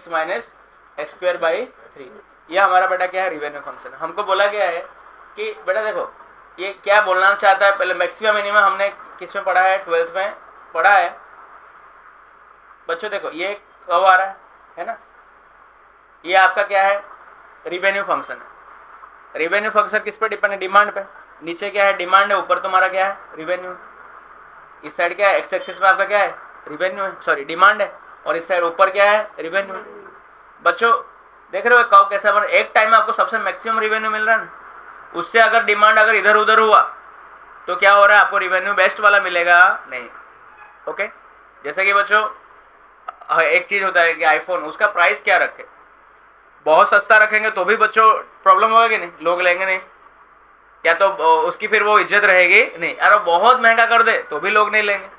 minus x square by 3, ये हमारा बेटा क्या है, रिवेन्यू फंक्शन। हमको बोला गया है कि बेटा देखो ये क्या बोलना चाहता है, पहले मैक्सिमम मिनिमम हमने किस में पढ़ा है, 12th में पढ़ा है बच्चों। देखो ये कब आ रहा है ना, ये आपका क्या है, रिवेन्यू फंक्शन है। रिवेन्यू फंक्शन किस पे डिपेंड है, डिमांड पे। नीचे क्या है, डिमांड है, ऊपर तुम्हारा क्या है, रिवेन्यू। इस साइड क्या है, एक्स एक्सिस में आपका क्या है, रिवेन्यू है, सॉरी डिमांड है, और इस साइड ऊपर क्या है, रिवेन्यू। बच्चों देख रहे हो कब कैसा बन, एक टाइम में आपको सबसे मैक्सिमम रिवेन्यू मिल रहा है ना, उससे अगर डिमांड अगर इधर उधर हुआ तो क्या हो रहा है, आपको रिवेन्यू बेस्ट वाला मिलेगा नहीं। ओके, जैसे कि बच्चों एक चीज होता है कि आईफोन, उसका प्राइस क्या रखे, बहुत सस्ता रखेंगे तो भी बच्चों प्रॉब्लम होगा कि नहीं, लोग लेंगे नहीं, या तो उसकी फिर वो इज्जत रहेगी नहीं। अरे बहुत महंगा कर दे तो भी लोग नहीं लेंगे।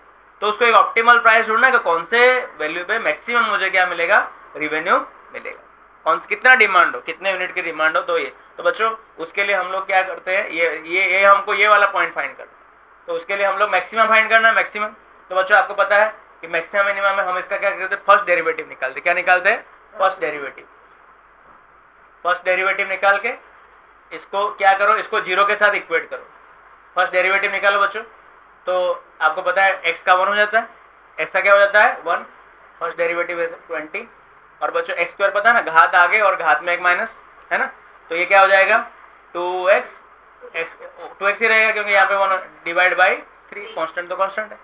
तो उसको एक ऑप्टिमल प्राइस ढूंढना है कि कौन से वैल्यू पे मैक्सिमम मुझे क्या मिलेगा, रिवेन्यू मिलेगा, कौन कितना डिमांड हो, कितने यूनिट की डिमांड हो। तो बच्चों उसके लिए हम लोग क्या करते हैं, ये हमको ये वाला पॉइंट फाइंड करना है। तो उसके लिए हम लोग मैक्सिमम फाइंड करना है, मैक्सिमम। तो बच्चों आपको पता है कि मैक्सिमम मिनिमम में हम इसका क्या करते हैं, फर्स्ट डेरिवेटिव निकालते। क्या निकालते हैं, फर्स्ट डेरिवेटिव। फर्स्ट डेरिवेटिव निकाल के इसको क्या करो, इसको जीरो के साथ इक्वेट करो। फर्स्ट डेरिवेटिव निकालो बच्चों, तो आपको पता है x का 1 हो जाता है, x का क्या हो जाता है 1, फर्स्ट डेरिवेटिव है 20। और बच्चों एक्स स्क्वायर पता है ना, घात आगे और घात में एक माइनस है ना, तो ये क्या हो जाएगा 2x ही रहेगा क्योंकि यहाँ पे 1 डिवाइड बाई 3, कॉन्स्टेंट तो कॉन्स्टेंट है,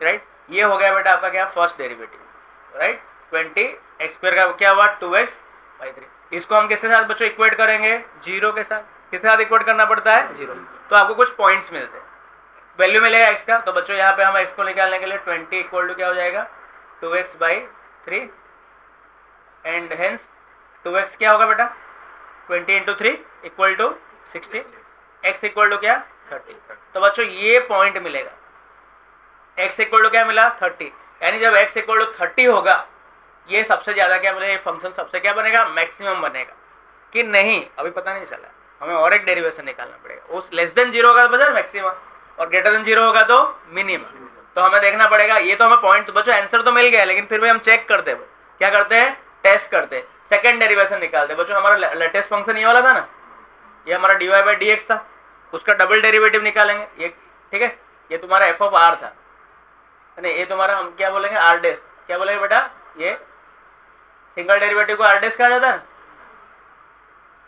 राइट। ये हो गया बेटा आपका क्या, first derivative, right. 20 x square का क्या हुआ 2x बाई 3। इसको हम किसके साथ बच्चों इक्वेट करेंगे, जीरो के साथ। किसके साथ इक्वेट करना पड़ता है, जीरो। तो आपको कुछ पॉइंट्स मिलते हैं, वैल्यू मिलेगा x का। तो बच्चों यहाँ पे हम x को निकालने के लिए 20 इक्वल टू क्या हो जाएगा 2x by 3, and hence 2x क्या होगा बेटा 20 into 3 equal to 60, x equal to क्या 30। तो बच्चों ये पॉइंट मिलेगा, x इक्वल टू क्या मिला 30, यानी जब x इक्वल टू 30 होगा ये सबसे ज़्यादा क्या बनेगा, ये फंक्शन सबसे क्या बनेगा, मैक्सिमम बनेगा कि नहीं, अभी पता नहीं चला। हमें और एक डेरिवेशन निकालना पड़ेगा। उस लेस देन जीरो होगा तो बचा मैक्सिमम, और ग्रेटर देन जीरो होगा तो मिनिमम। तो हमें देखना पड़ेगा, ये तो हमें पॉइंट तो बच्चों आंसर तो मिल गया है, लेकिन फिर भी हम चेक करते हैं, क्या करते हैं, टेस्ट करते हैं, सेकंड डेरिवेशन निकालते हैं। बच्चों हमारा लेटेस्ट फंक्शन ये वाला था ना, ये हमारा dy बाई dx था, उसका डबल डेरिवेटिव निकालेंगे ये, ठीक है। ये तुम्हारा f ऑफ r था, नहीं ये तुम्हारा हम क्या बोलेंगे r डैश, क्या बोलेंगे बेटा, ये सिंगल डेरिवेटिव को r डैश कहा जाता है,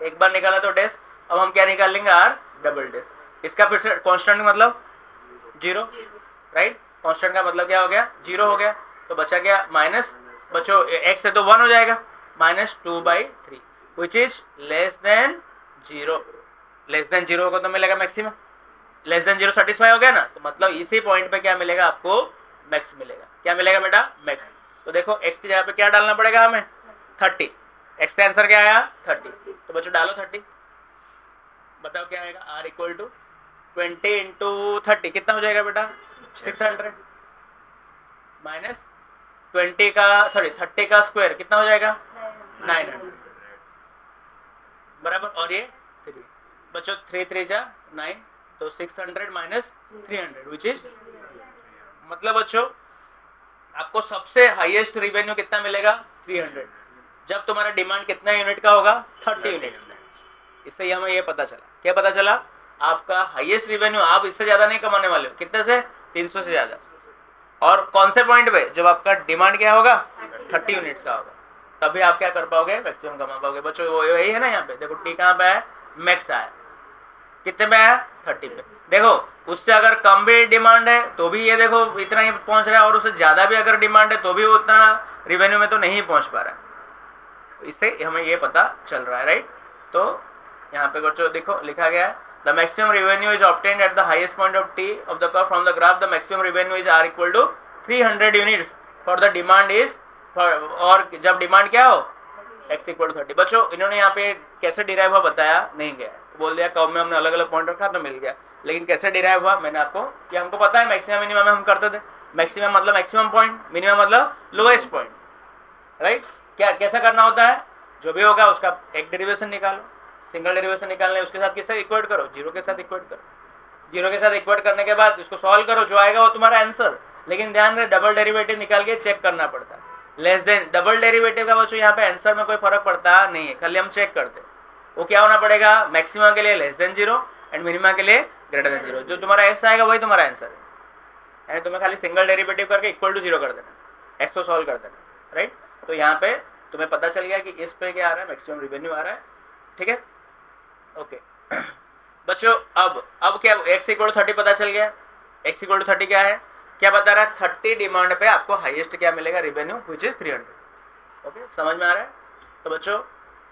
एक बार निकाला तो डैश। अब हम क्या निकाल लेंगे, r डबल डैश। इसका फिर से कांस्टेंट मतलब जीरो, राइट। कांस्टेंट का मतलब क्या हो गया, जीरो हो गया। तो बचा क्या माइनस, बच्चों x से तो 1 हो जाएगा, -2/3 which is less than zero. Less than zero होगा तो मिलेगा maximum, less than zero satisfy हो गया ना, तो मतलब इसी पॉइंट पे क्या मिलेगा आपको, मैक्स मिलेगा। क्या मिलेगा बेटा, मैक्स। तो देखो x की जगह पे क्या डालना पड़ेगा हमें 30, x का आंसर क्या आया 30। तो बच्चों डालो 30, बताओ क्या आएगा, r इक्वल टू 20 इंटू 30 कितना हो जाएगा बेटा 600, माइनस 20 का 30 का स्क्वायर कितना हो जाएगा 900, बराबर। और ये 3 बच्चों 3 3 जा 9, तो 600 माइनस 300 विच इज, मतलब बच्चों आपको सबसे हाईएस्ट रिवेन्यू कितना मिलेगा 300, जब तुम्हारा डिमांड कितना यूनिट का होगा 30 यूनिट्स का। इससे ही हमें ये पता चला, क्या पता चला, आपका हाईएस्ट रिवेन्यू आप इससे ज़्यादा नहीं कमाने वाले हो, कितने से 300 से ज़्यादा। और कौन से पॉइंट पे, जब आपका डिमांड क्या होगा 30 यूनिट्स का होगा, तभी आप क्या कर पाओगे, मैक्सिमम कमा पाओगे। बच्चों वो यही है ना, यहाँ पे देखो टी कहाँ पे है, मैक्स आया, कितने पे आया 30 पे। देखो उससे अगर कम भी डिमांड है तो भी ये देखो इतना ही पहुँच रहा है, और उससे ज़्यादा भी अगर डिमांड है तो भी वो उतना रिवेन्यू में तो नहीं पहुँच पा रहा है। इससे हमें ये पता चल रहा है, राइट। तो यहाँ पे बच्चों देखो लिखा गया है, the maximum revenue is obtained at the highest point of T of the curve from the graph, the maximum revenue is R equal to 300 units for the demand is, और जब डिमांड क्या हो x इक्वल टू 30। बच्चों इन्होंने यहाँ पे कैसे डिराइव हुआ बताया नहीं गया, बोल दिया कर्व में हमने अलग अलग पॉइंट रखा तो मिल गया, लेकिन कैसे डिराइव हुआ मैंने आपको, कि हमको पता है मैक्सिमम मिनिमम में हम करते थे, मैक्सिमम मतलब मैक्सिमम पॉइंट, मिनिमम मतलब लोएस्ट पॉइंट, राइट। क्या कैसा करना होता है, जो भी होगा उसका एक डेरिवेशन निकालो, सिंगल डेरिवेशन निकालने उसके साथ किससे इक्वेट करो, जीरो के साथ इक्वेट करो। जीरो के साथ इक्वेट करने के बाद इसको सॉल्व करो, जो आएगा वो तुम्हारा आंसर। लेकिन ध्यान रहे डबल डेरिवेटिव निकाल के चेक करना पड़ता है। लेस देन डबल डेरिवेटिव का बच्चों यहाँ पे आंसर में कोई फर्क पड़ता नहीं है, खाली हम चेक करते हैं वो क्या होना पड़ेगा, मैक्सिमा के लिए लेस देन 0 एंड मिनिमा के लिए ग्रेटर देन 0। जो तुम्हारा एक्स आएगा वही तुम्हारा आंसर है। तुम्हें खाली सिंगल डेरिवेटिव करके इक्वल टू 0 कर देना, एक्स को सॉल्व कर देना, राइट। तो यहाँ पे तुम्हें पता चल गया कि इस पे क्या आ रहा है, मैक्सिमम रिवेन्यू आ रहा है, ठीक है, ओके। बच्चों अब क्या x इक्वल टू 30 पता चल गया। x इक्वल टू 30 क्या है, क्या बता रहा है, 30 डिमांड पे आपको हाईएस्ट क्या मिलेगा, रिवेन्यू विच इज 300। ओके, समझ में आ रहा है। तो बच्चों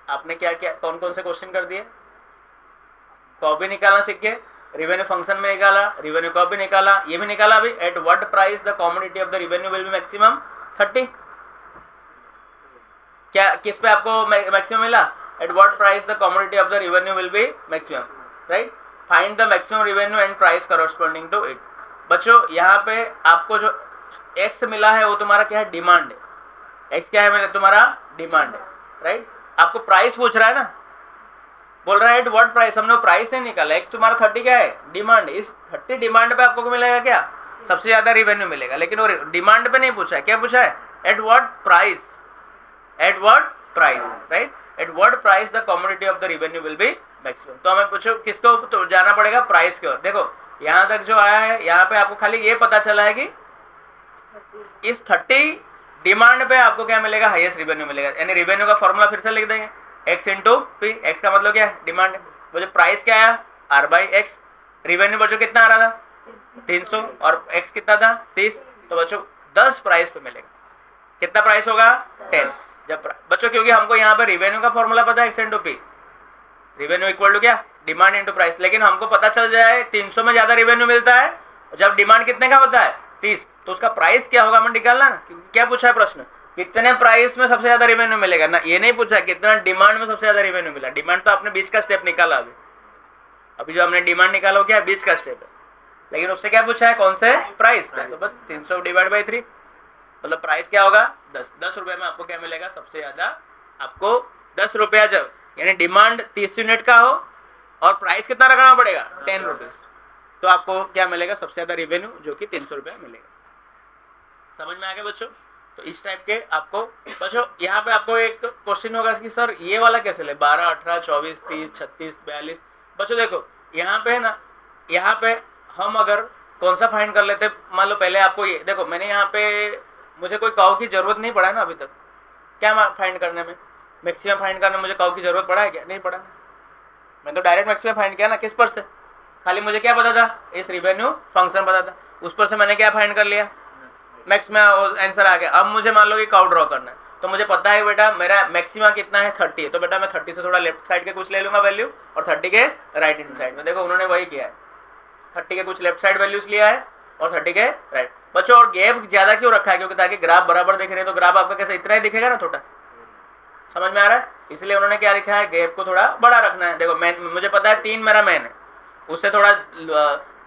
आपने क्या क्या कौन कौन से क्वेश्चन कर दिए, कॉप भी निकालना सीख गए, रिवेन्यू फंक्शन में निकाला, रिवेन्यू कॉप भी निकाला, ये भी निकाला अभी, at what price the commodity of the revenue will be maximum 30। क्या किस पे आपको मैक्सिमम मिला, at what price the commodity of the revenue will be maximum, right. Find the maximum revenue and price corresponding to it. बच्चों यहाँ पे आपको जो एक्स मिला है वो तुम्हारा क्या है, डिमांड है। एक्स क्या है, तुम्हारा डिमांड है, राइट। आपको प्राइस पूछ रहा है ना, बोल रहा है एट व्हाट प्राइस, हमने प्राइस नहीं निकाला, एक्स तुम्हारा 30 क्या है, डिमांड। इस 30 डिमांड पे आपको मिलेगा क्या, सबसे ज्यादा रिवेन्यू मिलेगा, लेकिन वो डिमांड पे नहीं पूछा है, क्या पूछा है, eight what price, eight what price, right, eight what price the commodity of the revenue will be maximum. तो हमें पूछो किसको तो जाना पड़ेगा, प्राइस की ओर। देखो यहाँ तक जो आया है, यहाँ पे आपको खाली ये पता चला है कि इस 30 डिमांड पे आपको क्या मिलेगा, हाईएस्ट रिवेन्यू मिलेगा। यानी रिवेन्यू का फॉर्मूला फिर से लिख देंगे, x इंटू पी। एक्स का मतलब क्या है, डिमांड है। बच्चों प्राइस क्या आया, r/x। रिवेन्यू बच्चों कितना आ रहा था, 300, और x कितना था, 30। तो बच्चों 10 प्राइस पे मिलेगा। कितना प्राइस होगा, 10। जब बच्चों क्योंकि हमको यहाँ पे रिवेन्यू का फॉर्मूला पता है, x into P, revenue equal to क्या, डिमांड इंटू प्राइस। लेकिन हमको पता चल जाए 300 में ज्यादा रिवेन्यू मिलता है, जब डिमांड कितने का होता है, 30, तो उसका प्राइस क्या होगा हमें निकालना ना। क्या पूछा है प्रश्न, कितने प्राइस में सबसे ज्यादा रिवेन्यू मिलेगा ना, ये नहीं पूछा कितना डिमांड में सबसे ज्यादा रिवेन्यू मिला। डिमांड तो आपने बीच का स्टेप निकाला अभी जो हमने डिमांड निकाला क्या है, बीच का स्टेप है। लेकिन उससे क्या पूछा है, कौन से प्राइस पे, तो बस 300 डिवाइड बाई 3, मतलब प्राइस क्या होगा, 10 रुपए में आपको क्या मिलेगा, सबसे ज्यादा आपको 10 रुपया। जब यानी डिमांड 30 यूनिट का हो और प्राइस कितना रखना पड़ेगा, 10 रुपीज, तो आपको क्या मिलेगा, सबसे ज्यादा रिवेन्यू जो कि 300 रुपया मिलेगा। समझ में आ गया बच्चों। तो इस टाइप के आपको बच्चों यहाँ पे आपको एक क्वेश्चन होगा कि सर ये वाला कैसे ले, 12, 18, 24, 30, 36, 42। बच्चों देखो यहाँ पे है ना, यहाँ पे हम अगर कौन सा फाइंड कर लेते, मान लो पहले आपको ये देखो, मैंने यहाँ पे मुझे कोई कर्व की जरूरत नहीं पड़ा है ना अभी तक, क्या फाइंड करने में, मैक्सिमम फाइंड करने में मुझे कर्व की जरूरत पड़ा है क्या, नहीं पड़ा। मैं तो डायरेक्ट मैक्सिमम फाइंड किया ना, किस पर से, खाली मुझे क्या पता था, इस रिवेन्यू फंक्शन पता था, उस पर से मैंने क्या फाइंड कर लिया, मैक्स में आंसर आ गया। अब मुझे मान लो कि कर्व ड्रॉ करना है, तो मुझे पता है बेटा मेरा मैक्सिमा कितना है, 30 है, तो बेटा मैं 30 से थोड़ा लेफ्ट साइड के कुछ ले लूंगा वैल्यू, और 30 के राइट हैंड साइड में। देखो उन्होंने वही किया है, 30 के कुछ लेफ्ट साइड वैल्यूज लिया है और 30 के राइट। बच्चों और गैप ज्यादा क्यों रखा है, क्योंकि ताकि ग्राफ बराबर दिख रहे हैं, तो ग्राफ आपका कैसे इतना ही दिखेगा ना, छोटा, समझ में आ रहा है। इसलिए उन्होंने क्या लिखा है, गैप को थोड़ा बड़ा रखना है। देखो मैं मुझे पता है 3 मेरा मैन है, उससे थोड़ा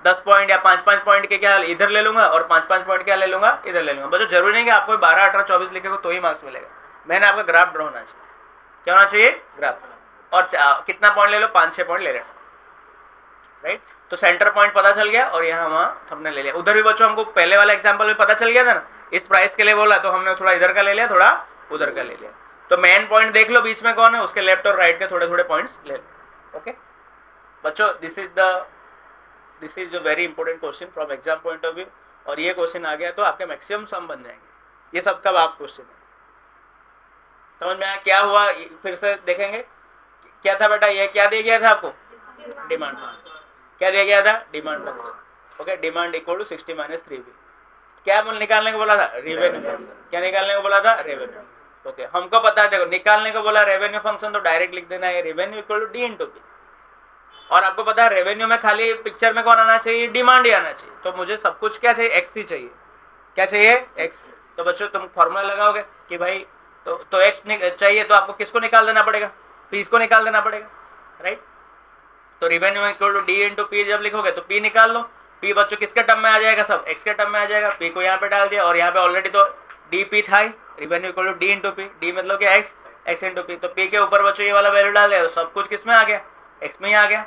10 पॉइंट या 5-5 पॉइंट के क्या इधर ले लूंगा, और 5-5 पॉइंट क्या ले लूंगा, इधर ले लूंगा। बच्चों जरूरी नहीं कि आपको 12, 18, 24 लिखेगा तो ही मार्क्स मिलेगा। मैंने आपका ग्राफ ड्रॉ होना चाहिए, क्या होना चाहिए, ग्राफ। और कितना पॉइंट ले लो, 5-6 पॉइंट ले लेना, राइट। तो सेंटर पॉइंट पता चल गया, और यहाँ वहाँ हमने ले लिया। उधर भी बच्चों हमको पहले वाला एग्जाम्पल में पता चल गया था ना, इस प्राइस के लिए बोला तो हमने थोड़ा इधर का ले लिया, थोड़ा उधर का ले लिया। तो मेन पॉइंट देख लो बीच में कौन है, उसके लेफ्ट और राइट के थोड़े थोड़े पॉइंट्स ले लो। ओके बच्चों, this is a very important question from exam point of view. और ये क्वेश्चन आ गया तो आपके मैक्सिमम सम बन जाएंगे। ये सब कब आप क्वेश्चन है, समझ में आया क्या हुआ, फिर से देखेंगे। क्या था बेटा, ये क्या दिया गया था आपको, डिमांड फंक्शन। क्या दिया गया था, demand function. Okay, demand equal to 60 - 3b। क्या निकालने को बोला था, रेवेन्यू फंक्शन। क्या निकालने को बोला था, रेवेन्यू। ओके हमको पता है, देखो निकालने को बोला रेवेन्यू फंक्शन, तो डायरेक्ट लिख देना है revenue equal to D into P. और आपको पता है रेवेन्यू में खाली पिक्चर में कौन आना चाहिए, डिमांड ही आना चाहिए। तो मुझे सब कुछ क्या चाहिए, एक्स ही चाहिए। क्या चाहिए, एक्स। तो बच्चों तुम फॉर्मूला लगाओगे कि भाई तो एक्स चाहिए, तो आपको किसको निकाल देना पड़ेगा, पी को निकाल देना पड़ेगा, राइट। तो revenue equal to D into P जब लिखोगे तो पी निकाल लो। पी बच्चों किसके टर्म में आ जाएगा, सब एक्स के टर्म में आ जाएगा। पी को यहाँ पे डाल दिया, और यहाँ पे ऑलरेडी तो डी पी था ही, revenue equal to D into P. D मतलब क्या, एक्स, एक्स इंटू पी। तो पी के ऊपर बच्चों ये वाला वैल्यू डाल दिया, तो सब कुछ किस में आ गया, एक्स में ही आ गया।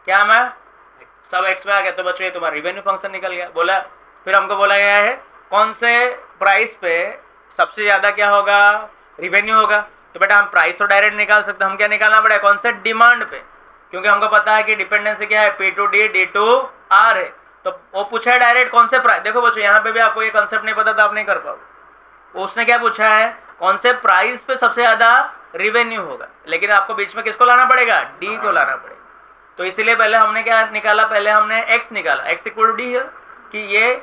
क्या मैं सब एक्स में आ गया, तो बच्चों ये तुम्हारा रेवेन्यू फंक्शन निकल गया। बोला फिर हमको बोला गया है कौन से प्राइस पे सबसे ज़्यादा क्या होगा, रिवेन्यू होगा। तो बेटा हम प्राइस तो डायरेक्ट निकाल सकते हैं, हम क्या निकालना पड़ेगा, कौन से डिमांड पे, क्योंकि हमको पता है कि डिपेंडेंसी क्या है, P to D D to R है। तो वो पूछा है डायरेक्ट कौन से प्राइस, देखो बच्चों यहाँ पे भी आपको ये कंसेप्ट नहीं पता तो आप नहीं कर पाओगे। उसने क्या पूछा है, कौन से प्राइस पे सबसे ज़्यादा रिवेन्यू होगा, लेकिन आपको बीच में किसको लाना पड़ेगा, डी को लाना पड़ेगा। तो इसीलिए पहले हमने क्या निकाला, पहले हमने एक्स निकाला, एक्स इक्वल टू डी है कि ये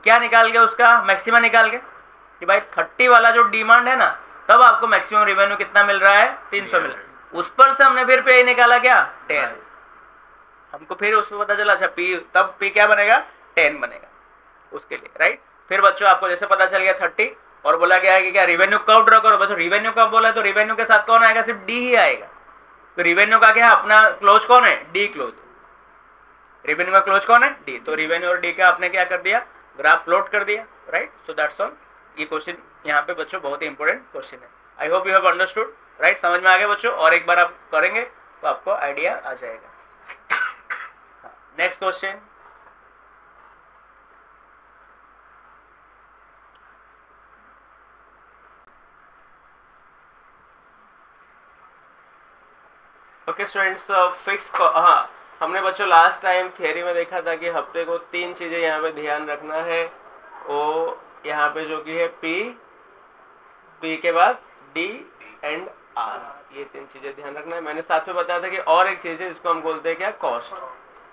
क्या निकाल के उसका मैक्सिमम निकाल के कि भाई 30 वाला जो डिमांड है ना, तब आपको मैक्सिमम रिवेन्यू कितना मिल रहा है, 300 मिल रहा है। उस पर से हमने फिर पे निकाला क्या, 10। हमको फिर उसमें पता चला अच्छा पी, तब पी क्या बनेगा, 10 बनेगा उसके लिए, राइट। फिर बच्चों आपको जैसे पता चल गया 30 और बोला गया है कि क्या रिवेन्यू कब ड्रॉ करो, बच्चों रिवेन्यू कब बोला तो रिवेन्यू के साथ कौन आएगा, सिर्फ डी ही आएगा। तो रिवेन्यू का क्या अपना क्लोज कौन है, डी क्लोज, रिवेन्यू का क्लोज कौन है, डी। तो रिवेन्यू और डी का आपने क्या कर दिया, ग्राफ प्लॉट कर दिया, राइट। So that's all. ये क्वेश्चन यहाँ पे बच्चों बहुत ही इंपॉर्टेंट क्वेश्चन है। I hope you have understood, right, समझ में आ गया बच्चों। और एक बार आप करेंगे तो आपको आइडिया आ जाएगा। Next question, okay students, fix, हाँ हमने बच्चों लास्ट टाइम थियरी में देखा था कि हफ्ते को 3 चीज़ें यहाँ पे ध्यान रखना है। वो यहाँ पे जो कि है पी के बाद डी एंड आर, ये 3 चीज़ें ध्यान रखना है। मैंने साथ में बताया था कि और एक चीज़ है जिसको हम बोलते हैं क्या, कॉस्ट।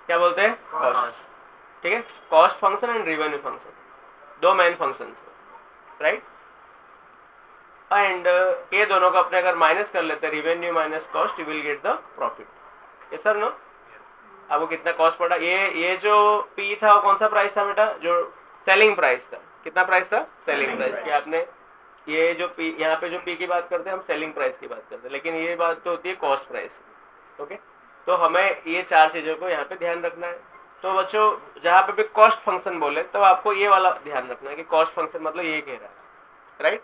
क्या बोलते हैं, कॉस्ट, ठीक है। Cost function and revenue function, 2 main function, right. And ये दोनों को अपने अगर माइनस कर लेते हैं, revenue minus cost, you will get the profit. ये सर नो, आपको कितना कॉस्ट पड़ा। ये जो पी था वो कौन सा प्राइस था बेटा, जो सेलिंग प्राइस था। कितना प्राइस था, सेलिंग प्राइस। कि आपने ये जो पी, यहाँ पे जो पी की बात करते हैं हम सेलिंग प्राइस की बात करते हैं, लेकिन ये बात तो होती है कॉस्ट प्राइस की, ओके। तो हमें ये 4 चीज़ों को यहाँ पे ध्यान रखना है। तो बच्चों जहाँ पे भी कॉस्ट फंक्शन बोले तो आपको ये वाला ध्यान रखना है कि कॉस्ट फंक्शन मतलब ये कह रहा है, राइट।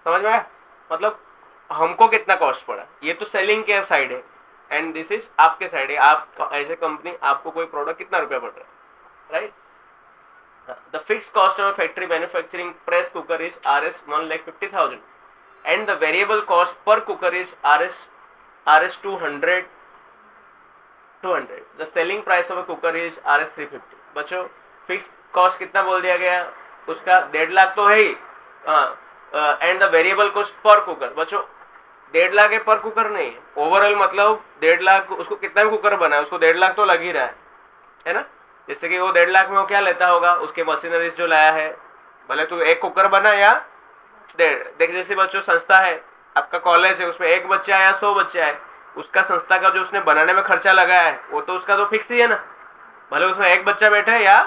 समझ में आया, मतलब हमको कितना कॉस्ट पड़ा, ये तो सेलिंग के साइड है एंड दिस इज आपके साइड है। आप एज ए कंपनी आपको कोई प्रोडक्ट कितना रुपया पड़ रहा है, right. The fix cost of factory manufacturing press cooker is Rs 1,50,000 and the variable cost per cooker is Rs 200। The selling price of a cooker is Rs 350। बच्चों फिक्स कॉस्ट कितना बोल दिया गया, उसका 1.5 लाख तो है ही, and the variable cost per cooker. बच्चों 1.5 लाख है, पर कुकर नहीं है। ओवरऑल मतलब 1.5 लाख, उसको कितना भी कुकर बना है उसको 1.5 लाख तो लग ही रहा है ना। जैसे कि वो 1.5 लाख में वो क्या लेता होगा, उसके मशीनरीज जो लाया है, भले तो एक कुकर बना या देख, जैसे बच्चों संस्था है, आपका कॉलेज है, उसमें 1 बच्चा है या 100 बच्चा है, उसका संस्था का जो उसने बनाने में खर्चा लगाया है वो तो उसका तो फिक्स ही है ना, भले उसमें 1 बच्चा बैठे या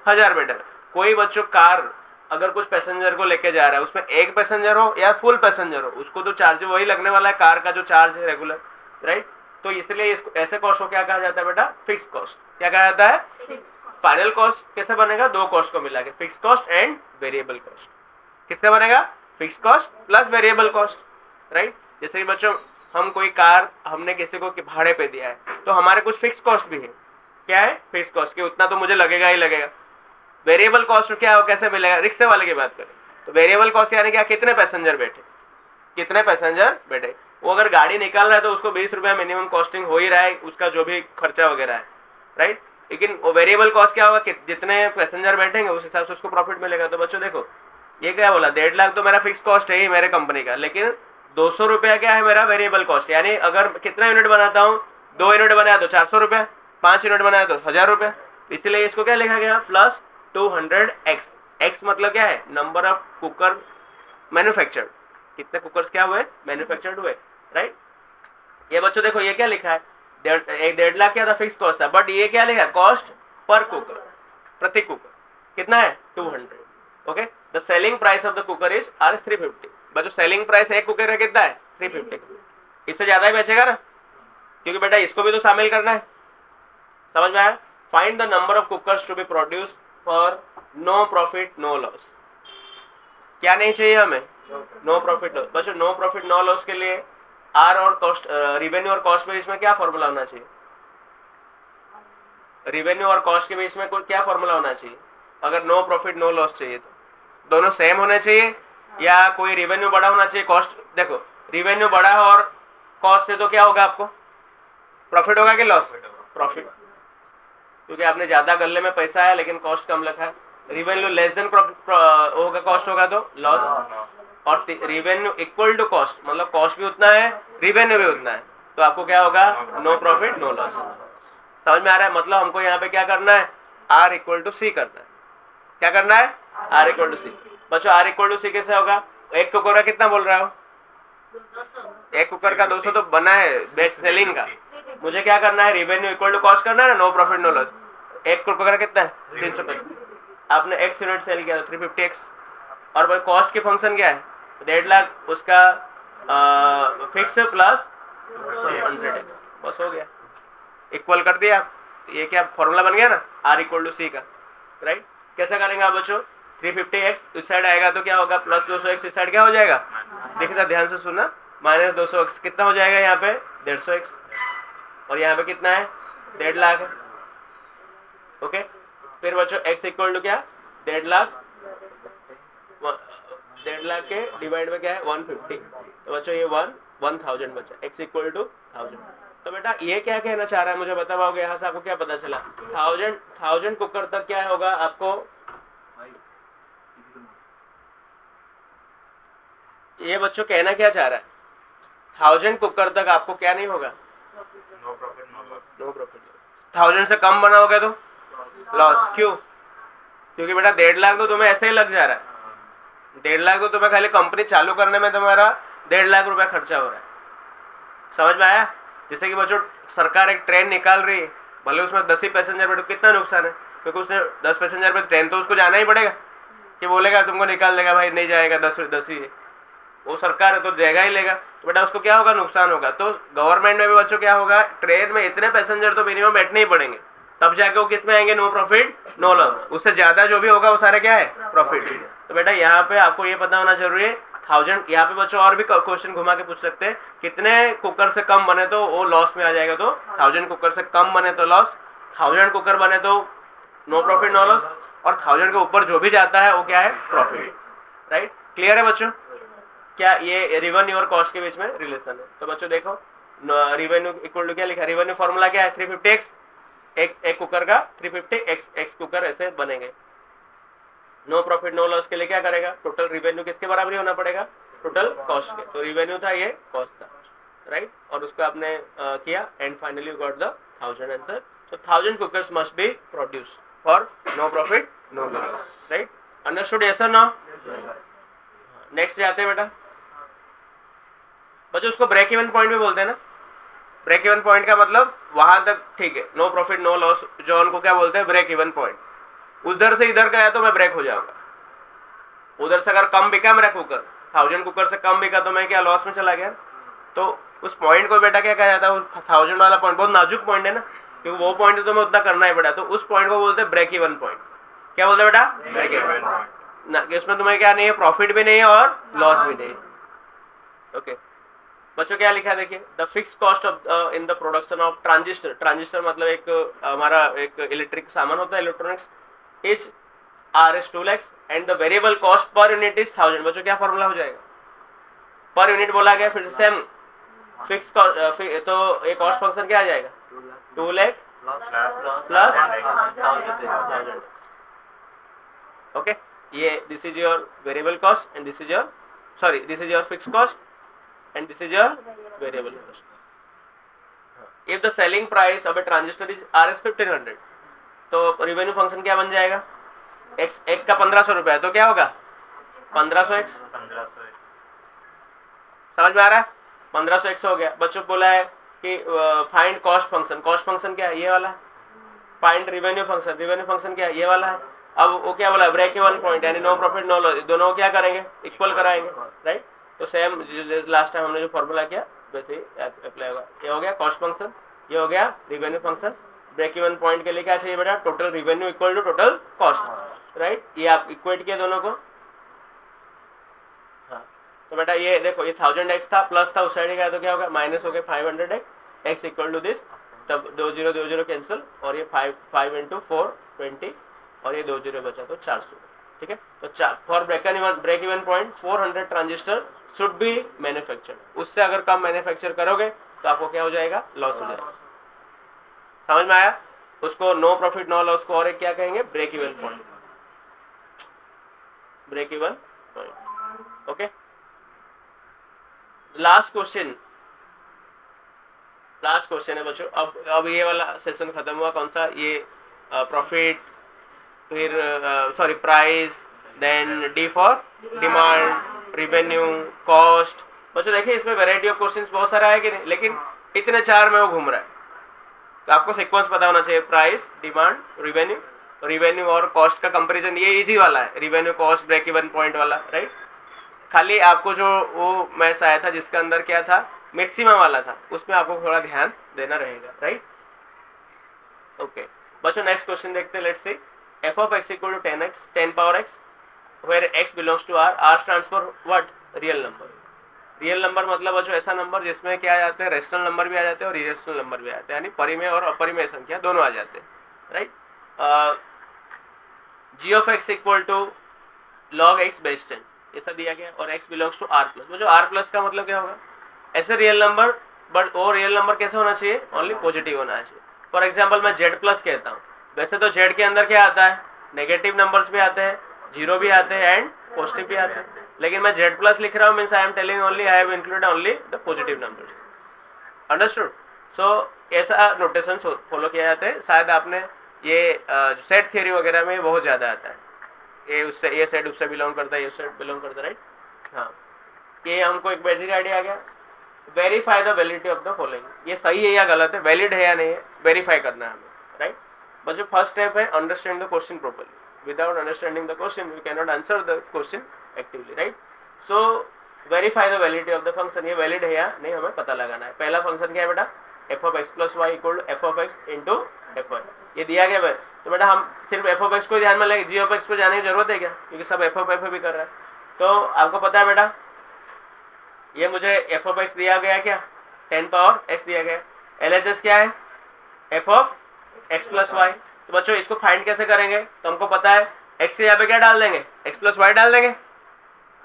1000 बैठे। कोई बच्चों कार अगर कुछ पैसेंजर को लेके जा रहा है, उसमें 1 पैसेंजर हो या फुल पैसेंजर हो, उसको तो चार्ज वही लगने वाला है, कार का जो चार्ज है रेगुलर, राइट। तो इसलिए इसको ऐसे कॉस्ट को क्या कहा जाता है बेटा, फिक्स कॉस्ट। क्या कहा जाता है, फाइनल कॉस्ट कैसे बनेगा, 2 कॉस्ट को मिला के, fix cost and variable cost. किसका बनेगा, fix cost plus variable cost, right. जैसे कि बच्चों हम कोई कार हमने किसी को भाड़े पे दिया है तो हमारे कुछ फिक्स कॉस्ट भी है। क्या है, फिक्स कॉस्ट, कि उतना तो मुझे लगेगा ही लगेगा। वेरिएबल कॉस्ट क्या हो, कैसे मिलेगा, रिक्शे वाले की बात करें तो वेरिएबल कॉस्ट यानी क्या, कितने पैसेंजर बैठे, कितने पैसेंजर बैठे। वो अगर गाड़ी निकाल रहा है तो उसको 20 रुपया मिनिमम कॉस्टिंग हो ही रहा है, उसका जो भी खर्चा वगैरह है, राइट। लेकिन वो वेरिएबल कॉस्ट क्या होगा कि जितने पैसेंजर बैठेंगे उस हिसाब से उसको प्रॉफिट मिलेगा। तो बच्चों देखो ये क्या बोला, 1.5 लाख तो मेरा फिक्स कॉस्ट है ही मेरे कंपनी का, लेकिन 200 रुपया क्या है मेरा वेरिएबल कॉस्ट। यानी अगर कितना यूनिट बनाता हूँ, 2 यूनिट बनाया तो 400 रुपया, 5 यूनिट बनाया तो 1000 रुपया। इसलिए इसको क्या लिखा गया, प्लस 200x। x मतलब क्या है, नंबर ऑफ कुकर मैन्युफैक्चर्ड, कितने कुकर्स क्या हुए, मैन्युफैक्चर्ड हुए, राइट। ये बच्चों देखो ये क्या लिखा है, 1.5 लाख क्या था फिक्स कॉस्ट था, बट ये क्या लिखा है, कॉस्ट पर कुकर, प्रति कुकर कितना है, 200। Okay, the selling price of the cooker is Rs 350। बच्चों सेलिंग प्राइस एक कुकर का कितना है, 350। इससे ज्यादा ही बेचेगा ना, क्योंकि बेटा इसको भी तो शामिल करना है। समझ में आया। Find the number of cookers to be produce for no profit no loss. क्या नहीं चाहिए हमें, नो प्रॉफिट लॉस। बच्चों नो प्रॉफिट नो लॉस के लिए आर और कॉस्ट, रिवेन्यू और कॉस्ट के बीच में क्या फॉर्मूला होना चाहिए, रिवेन्यू और कॉस्ट के बीच में क्या फॉर्मूला होना चाहिए अगर नो प्रॉफिट नो लॉस चाहिए तो, दोनों सेम होने चाहिए या कोई रिवेन्यू बड़ा होना चाहिए? कॉस्ट देखो, रिवेन्यू बड़ा है और कॉस्ट से तो क्या होगा आपको? प्रॉफिट होगा कि लॉस? प्रॉफिट, क्योंकि आपने ज्यादा गल्ले में पैसा है लेकिन कॉस्ट कम लिखा है। रिवेन्यू लेस देन होगा, कॉस्ट होगा तो लॉस, और रिवेन्यू इक्वल टू कॉस्ट मतलब कॉस्ट भी उतना है रिवेन्यू भी उतना है, तो आपको क्या होगा? No profit no loss. समझ में आ रहा है? मतलब हमको यहाँ पे क्या करना है? आर इक्वल टू सी करना है। क्या करना है? आर इक्वल टू सी। बच्चों आर इक्वल टू सी कैसे होगा? एक कुकर का कितना बोल रहा हो? एक कुकर का 200 तो बना है बेस्ट सेलिंग का। मुझे क्या करना है? रिवेन्यू इक्वल टू कॉस्ट करना है ना, नो प्रॉफिट नो लॉस। एक कुकर का कितना है? 350। आपने x यूनिट सेल किया तो 350x, और भाई कॉस्ट की फंक्शन क्या है? 1.5 लाख उसका फिक्स प्लस 100x, बस हो गया, इक्वल कर दिया। ये क्या फॉर्मूला बन गया ना, आर इक्वल टू सी का, राइट। कैसा करेंगे आप बच्चों? 350x इस साइड आएगा तो क्या होगा? प्लस 200x इस साइड क्या हो जाएगा? देखिए ध्यान से सुनना, माइनस 200x कितना हो जाएगा यहाँ पे? 150x, और यहाँ पे कितना है? 1.5 लाख है। ओके, फिर बच्चों x इक्वल टू क्या? 1.5 लाख, 1.5 लाख के डिवाइड में क्या है? 150, तो बच्चों ये 1000 बचा, x इक्वल टू 1000। तो बेटा ये क्या कहना चाह रहा है मुझे बता पाओगे? यहाँ से आपको क्या पता चला? 1000 कुकर तक क्या होगा आपको? ये बच्चों कहना क्या चाह रहा है? 1000 कुकर तक आपको क्या नहीं होगा? No profit no loss. 1000 से कम बनाओगे तो लॉस। क्यों? क्योंकि बेटा 1.5 लाख तो तुम्हें ऐसे ही लग जा रहा है। 1.5 लाख तो तुम्हें खाली कंपनी चालू करने में तुम्हारा 1.5 लाख रुपया खर्चा हो रहा है। समझ में आया? जैसे कि बच्चों सरकार एक ट्रेन निकाल रही है, भले उसमें 10 ही पैसेंजर बैठे, कितना नुकसान है? क्योंकि उसने 10 पैसेंजर पे ट्रेन तो उसको जाना ही पड़ेगा, कि बोलेगा तुमको निकाल देगा भाई नहीं जाएगा, 10 ही है, वो सरकार है तो जाएगा ही लेगा, तो बेटा उसको क्या होगा? नुकसान होगा। तो गवर्नमेंट में भी बच्चों क्या होगा? ट्रेन में इतने पैसेंजर तो मिनिमम बैठने ही पड़ेंगे, तब जाके वो किस में आएंगे? No profit no loss. उससे ज्यादा जो भी होगा वो सारे क्या है? प्रॉफिट। तो बेटा यहाँ पे आपको ये पता होना जरूरी है। 1000 यहाँ पे बच्चों और भी क्वेश्चन घुमा के पूछ सकते हैं, कितने कुकर से कम बने तो वो लॉस में आ जाएगा, तो 1000 कुकर से कम बने तो लॉस, 1000 कुकर बने तो नो प्रॉफिट नो लॉस, और 1000 के ऊपर जो भी जाता है वो क्या है? Profit, right. क्लियर है बच्चों? क्या ये रेवेन्यू और कॉस्ट के बीच में रिलेशन है? तो बच्चों देखो, रेवेन्यू इक्वल टू क्या लिखा है? रेवेन्यू फॉर्मूला क्या है? 350x, एक कुकर का 350x कुकर ऐसे बनेंगे। नो प्रॉफिट नो लॉस के लिए क्या करेगा? टोटल रिवेन्यू किसके बराबर होना पड़ेगा? टोटल कॉस्ट के। तो रिवेन्यू था, ये कॉस्ट था, राइट, और उसको आपने किया and finally got the 1000 answer. So 1000 cookers must be produce for no profit no loss, right. Understood? Yes और नो? नेक्स्ट जाते हैं बेटा बच्चों, उसको ब्रेक इवन पॉइंट भी बोलते हैं ना। ब्रेक इवन पॉइंट का मतलब वहां तक ठीक है, नो प्रॉफिट नो लॉस, जो उनको क्या बोलते हैं? Break even point. उधर से इधर गया तो मैं ब्रेक हो जाऊंगा, उधर से अगर कम बिका मेरा कुकर, 1000 कुकर से कम बिका तो मैं क्या लॉस में चला गया? तो उस पॉइंट को बेटा क्या कहा जाता है? 1000 वाला पॉइंट बहुत नाजुक पॉइंट है ना, क्योंकि वो पॉइंट तो मैं उतना करना ही पड़ा, तो उस पॉइंट को बोलते हैं ब्रेक इवन पॉइंट। क्या बोलते हैं बेटा? Break even point. इसमें तुम्हें क्या नहीं है? प्रॉफिट भी नहीं है और लॉस भी नहीं है। ओके बच्चों, क्या लिखा है देखिए, the fix cost of in the production of transistor. Transistor मतलब एक हमारा एक इलेक्ट्रिक सामान होता है, electronics, is Rs 2 lakhs and the variable cost per unit is 1000। बच्चों क्या फॉर्मूला हो जाएगा? पर यूनिट बोला गया, फिर सेम फिक्स तो ये कॉस्ट फंक्शन क्या आ जाएगा? 2 लाख प्लस 1000। ओके, ये this is your variable cost and this is your this is your fix cost and this is your variable cost. If the selling price of a transistor is Rs 1500, तो revenue function क्या बन जाएगा? x एक का 1500 रुपया है तो क्या होगा? 1500x। समझ में आ रहा है? 1500x हो गया। बच्चों बोला है कि find cost function. Cost function क्या है? ये वाला है। Find revenue function. Revenue function क्या है? ये वाला है। अब वो क्या बोला? ब्रेक इवन पॉइंट, यानी नो प्रॉफिट नो लॉस, दोनों क्या करेंगे? इक्वल कराएंगे, राइट। तो सेम लास्ट टाइम हमने जो फॉर्मूला किया वैसे ही अप्लाई होगा। ये हो गया कॉस्ट फंक्शन, ये हो गया revenue function. Break even point के लिए क्या चाहिए बेटा? Total revenue equal to total cost, right. ये आप इक्वेट किया दोनों को। हाँ, तो बेटा ये देखो, ये 1000x था, प्लस था, उस साइड गया तो क्या होगा? माइनस हो गया 500x, x equal to this, तब 2 0 कैंसिल, और ये 5 इंटू 4 20, और ये 2 0 बचा तो 400। ठीक है। तो for break even point 400 transistor should be manufactured, उससे अगर कम मैन्युफैक्चर करोगे तो आपको क्या हो जाएगा, लॉस हो जाएगा। समझ में आया? उसको नो प्रॉफिट नो लॉस को और एक क्या कहेंगे, break even point, break even point. Okay, last question है बच्चों। अब ये वाला सेशन खत्म हुआ, कौन सा, ये प्रॉफिट, फिर sorry price, then D for demand, revenue, cost. बच्चों देखिए इसमें वैरायटी ऑफ क्वेश्चंस बहुत सारा है कि नहीं, लेकिन इतने चार में वो घूम रहा है। तो आपको सीक्वेंस पता होना चाहिए, प्राइस, डिमांड, रिवेन्यू और कॉस्ट का कंपैरिजन, ये इजी वाला है, revenue, cost, break even point वाला, राइट। खाली आपको जो वो मैथ्स आया था जिसके अंदर क्या था, मैक्सिमम वाला था, उसमें आपको थोड़ा ध्यान देना रहेगा, राइट। ओके बच्चों, नेक्स्ट क्वेश्चन देखते हैं। Let's see f of x equal to 10x 10 power x where x belongs to r stands for what, real number. Real number मतलब बच्चों ऐसा नंबर जिसमें क्या आ जाते हैं, रेशनल नंबर भी आ जाते हैं और इरेशनल नंबर भी आ जाते हैं, यानी परिमेय और अपरिमेय संख्या दोनों आ जाते हैं, right. g of x equal to log x base 10 ऐसा दिया गया, और x belongs to r plus. बच्चों r प्लस का मतलब क्या होगा, ऐसे रियल नंबर, बट वो रियल नंबर कैसे होना चाहिए, ओनली पॉजिटिव होना चाहिए। फॉर एग्जाम्पल मैं z प्लस कहता हूँ, वैसे तो z के अंदर क्या आता है, नेगेटिव नंबर्स भी आते हैं, जीरो भी आते हैं एंड पॉजिटिव भी आते हैं, लेकिन मैं z प्लस लिख रहा हूँ, means I am telling only I have included only the positive numbers. Understood? So ऐसा नोटेशन फॉलो किया जाता है। शायद आपने ये सेट थ्योरी वगैरह में बहुत ज़्यादा आता है, ये उससे, ये सेट उससे बिलोंग करता है, ये सेट बिलोंग करता है, राइट। हाँ, ये हमको एक बेसिक आइडिया आ गया। Verify the validity of the following, ये सही है या गलत है, वैलिड है या नहीं है, वेरीफाई करना है हमें, राइट। बच्चों फर्स्ट स्टेप है understand the question properly, without understanding the question we can not answer the question actively, right. So verify the validity of the function, ये वैलिड है या नहीं हमें पता लगाना है। पहला फंक्शन क्या है बेटा, f of x plus y equal to F of x into f y, ये दिया गया है। तो बेटा हम सिर्फ एफ ऑफ एक्स को ध्यान में लेंगे, जी ऑफ एक्स पे जाने की जरूरत है क्या, क्योंकि सब एफ ऑफ एफ भी कर रहा है। तो आपको पता है बेटा, ये मुझे एफ ऑफ एक्स दिया गया, क्या 10 पावर x दिया गया, LHS क्या है, f of x plus y. तो बच्चों इसको फाइंड कैसे करेंगे, तो हमको पता है x के यहाँ पे क्या डाल देंगे, x प्लस वाई डाल देंगे।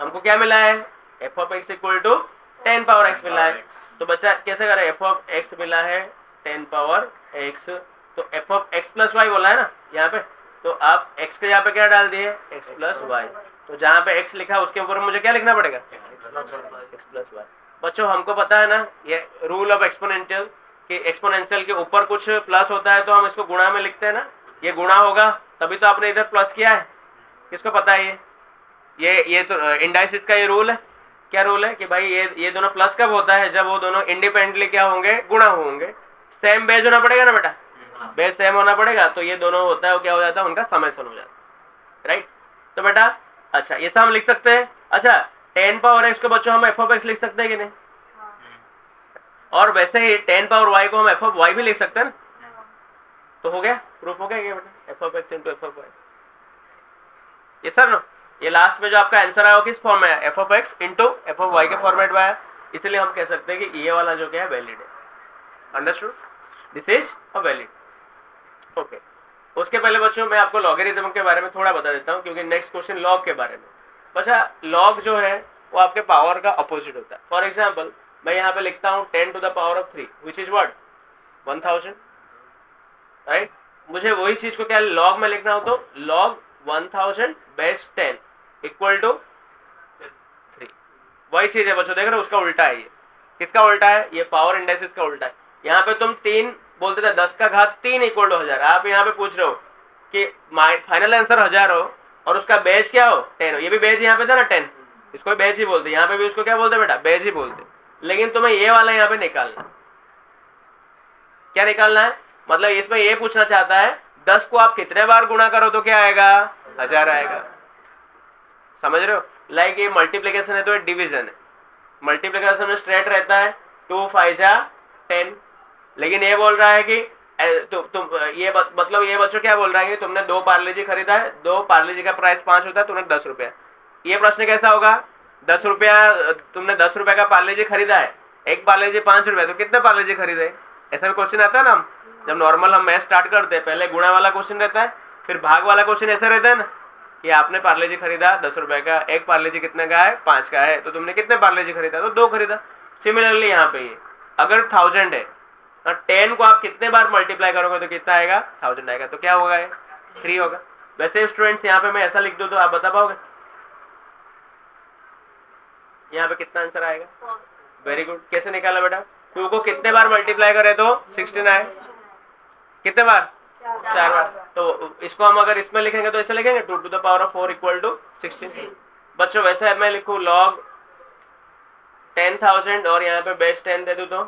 हमको क्या मिला है, f of x equal to 10 power x मिला है। तो बच्चा कैसे करें, एफ ऑफ एक्स मिला है 10 पावर x, तो f of x plus y बोला है ना यहाँ पे, तो आप x के यहाँ पे क्या डाल दिए, x प्लस वाई। तो जहाँ पे x लिखा उसके ऊपर मुझे क्या लिखना पड़ेगा, x प्लस वाई। बच्चों हमको पता है ना ये रूल ऑफ एक्सपोनेंशियल, कि एक्सपोनेंशियल के ऊपर कुछ प्लस होता है तो हम इसको गुणा में लिखते हैं ना, ये गुणा होगा तभी तो आपने इधर प्लस किया है। किसको पता है ये तो इंडाइसिस का ये रूल है। क्या रूल है कि भाई ये दोनों प्लस कब होता है, जब वो दोनों इंडिपेंडेंटली क्या होंगे, गुणा होंगे। सेम बेस होना पड़ेगा ना बेटा, बेस सेम होना पड़ेगा, तो ये दोनों होता है वो क्या हो जाता है, उनका समेशन हो जाता है, राइट। तो बेटा अच्छा ये सब हम लिख सकते हैं। अच्छा 10 पावर x को बच्चों हम एफ ऑफ एक्स लिख सकते हैं कि नहीं, और वैसे ही 10 पावर y को हम एफ ऑफ वाई भी लिख सकते हैं ना, तो हो गया, प्रूफ हो गया क्या बेटा, f of x into f of y. ये सर ना, ये लास्ट में जो आपका आंसर आया वो किस फॉर्म में आया, f of x into f of y के फॉर्मेट में आया, इसलिए हम कह सकते हैं कि ये वाला जो क्या है वैलिड है। Understood, this is a valid. Okay, उसके पहले बच्चों मैं आपको लॉगरिथम के बारे में थोड़ा बता देता हूँ, क्योंकि नेक्स्ट क्वेश्चन लॉग के बारे में। बच्चा लॉग जो है वो आपके पावर का अपोजिट होता है। फॉर एग्जाम्पल मैं यहाँ पे लिखता हूँ 10 to the power of 3 which is what 1000, right. मुझे वही चीज को क्या लॉग में लिखना हो तो लॉग 1000 बेस 10 इक्वल टू 3, वही चीज है बच्चों, देख रहे हो उसका उल्टा है। ये किसका उल्टा है, ये पावर इंडेक्सिस का उल्टा है। यहाँ पे तुम 3 बोलते थे, 10 का घात 3 इक्वल टू 1000, आप यहाँ पे पूछ रहे हो कि फाइनल आंसर 1000 हो और उसका बेस क्या हो 10 हो। ये भी बेस यहाँ पे था ना 10, इसको बेस ही बोलते, यहाँ पे भी उसको क्या बोलते बेटा, बेस ही बोलते। लेकिन तुम्हें ये वाला यहाँ पे निकालना, क्या निकालना है, मतलब इसमें ये पूछना चाहता है 10 को आप कितने बार गुणा करो तो क्या आएगा, 1000 आएगा। समझ रहे हो, लाइक ये मल्टीप्लीकेशन है तो ये डिवीजन है। मल्टीप्लीकेशन में स्ट्रेट रहता है 2 5 जा 10, लेकिन ये बोल रहा है कि तुम ये मतलब ये बच्चों क्या बोल रहा है कि तुमने 2 पार्ले जी खरीदा है, 2 पार्ले जी का प्राइस 5 होता है, तुमने 10 रुपया। ये प्रश्न कैसा होगा, 10 रुपया, तुमने 10 रुपये का पार्ले जी खरीदा है, एक पार्ले जी 5 रुपया, तो कितने पार्ले जी खरीदे। ऐसा भी क्वेश्चन आता है ना, जब नॉर्मल हम मैथ स्टार्ट करते हैं पहले गुणा वाला क्वेश्चन रहता है, फिर भाग वाला क्वेश्चन ऐसा रहता है ना, कि आपने पार्ले जी खरीदा 10 रुपए का, एक पार्ले जी कितने का है, 5 का है, तो तुमने कितने पार्ले जी खरीदा, तो 2 खरीदा। सिमिलरली यहाँ पे ये अगर 1000 है, 10 को आप कितने बार मल्टीप्लाई करोगे तो कितना आएगा, 1000 आएगा, तो क्या होगा, 3 होगा। वैसे स्टूडेंट्स यहाँ पे मैं ऐसा लिख दूं तो आप बता पाओगे यहाँ पे कितना आंसर आएगा। वेरी गुड, कैसे निकाला बेटा, 2 को कितने बार मल्टीप्लाई करें तो 16 आए, कितने बार, 4 बार। तो इसको हम अगर इसमें लिखेंगे तो ऐसे लिखेंगे 2 to the power of 4 equal to 16। बच्चों वैसे मैं लिखूं log 10,000 और यहाँ पे बेस 10 दे दूं तो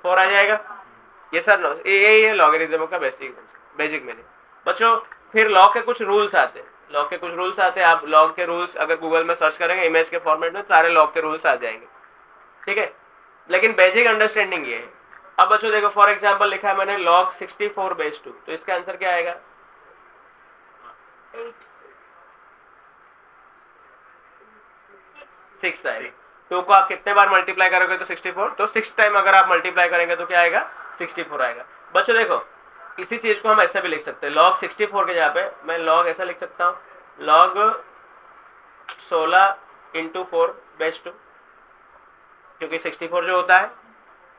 4 आ जाएगा। ये सर नो, ये लॉगरिथम का बेसिक मीनिंग। बच्चों फिर लॉग के कुछ रूल्स आते हैं, लॉग के कुछ रूल्स आते हैं। आप लॉग के रूल्स अगर गूगल में सर्च करेंगे इमेज के फॉर्मेट में सारे लॉग के रूल्स आ जाएंगे, ठीक है। लेकिन बेसिक अंडरस्टैंडिंग ये है। अब बच्चों देखो फॉर एग्जांपल लिखा है मैंने log 64 बेस 2, तो इसका आंसर क्या आएगा, 6 आएगा। 2 को आप कितने बार मल्टीप्लाई करोगे तो 64, तो 6 टाइम अगर आप मल्टीप्लाई करेंगे तो क्या आएगा, 64 आएगा। बच्चों देखो इसी चीज को हम ऐसे भी लिख सकते हैं, log 64 के जगह पे मैं log ऐसा लिख सकता हूँ, log 16 × 4 बेस 2, क्योंकि 64 जो होता है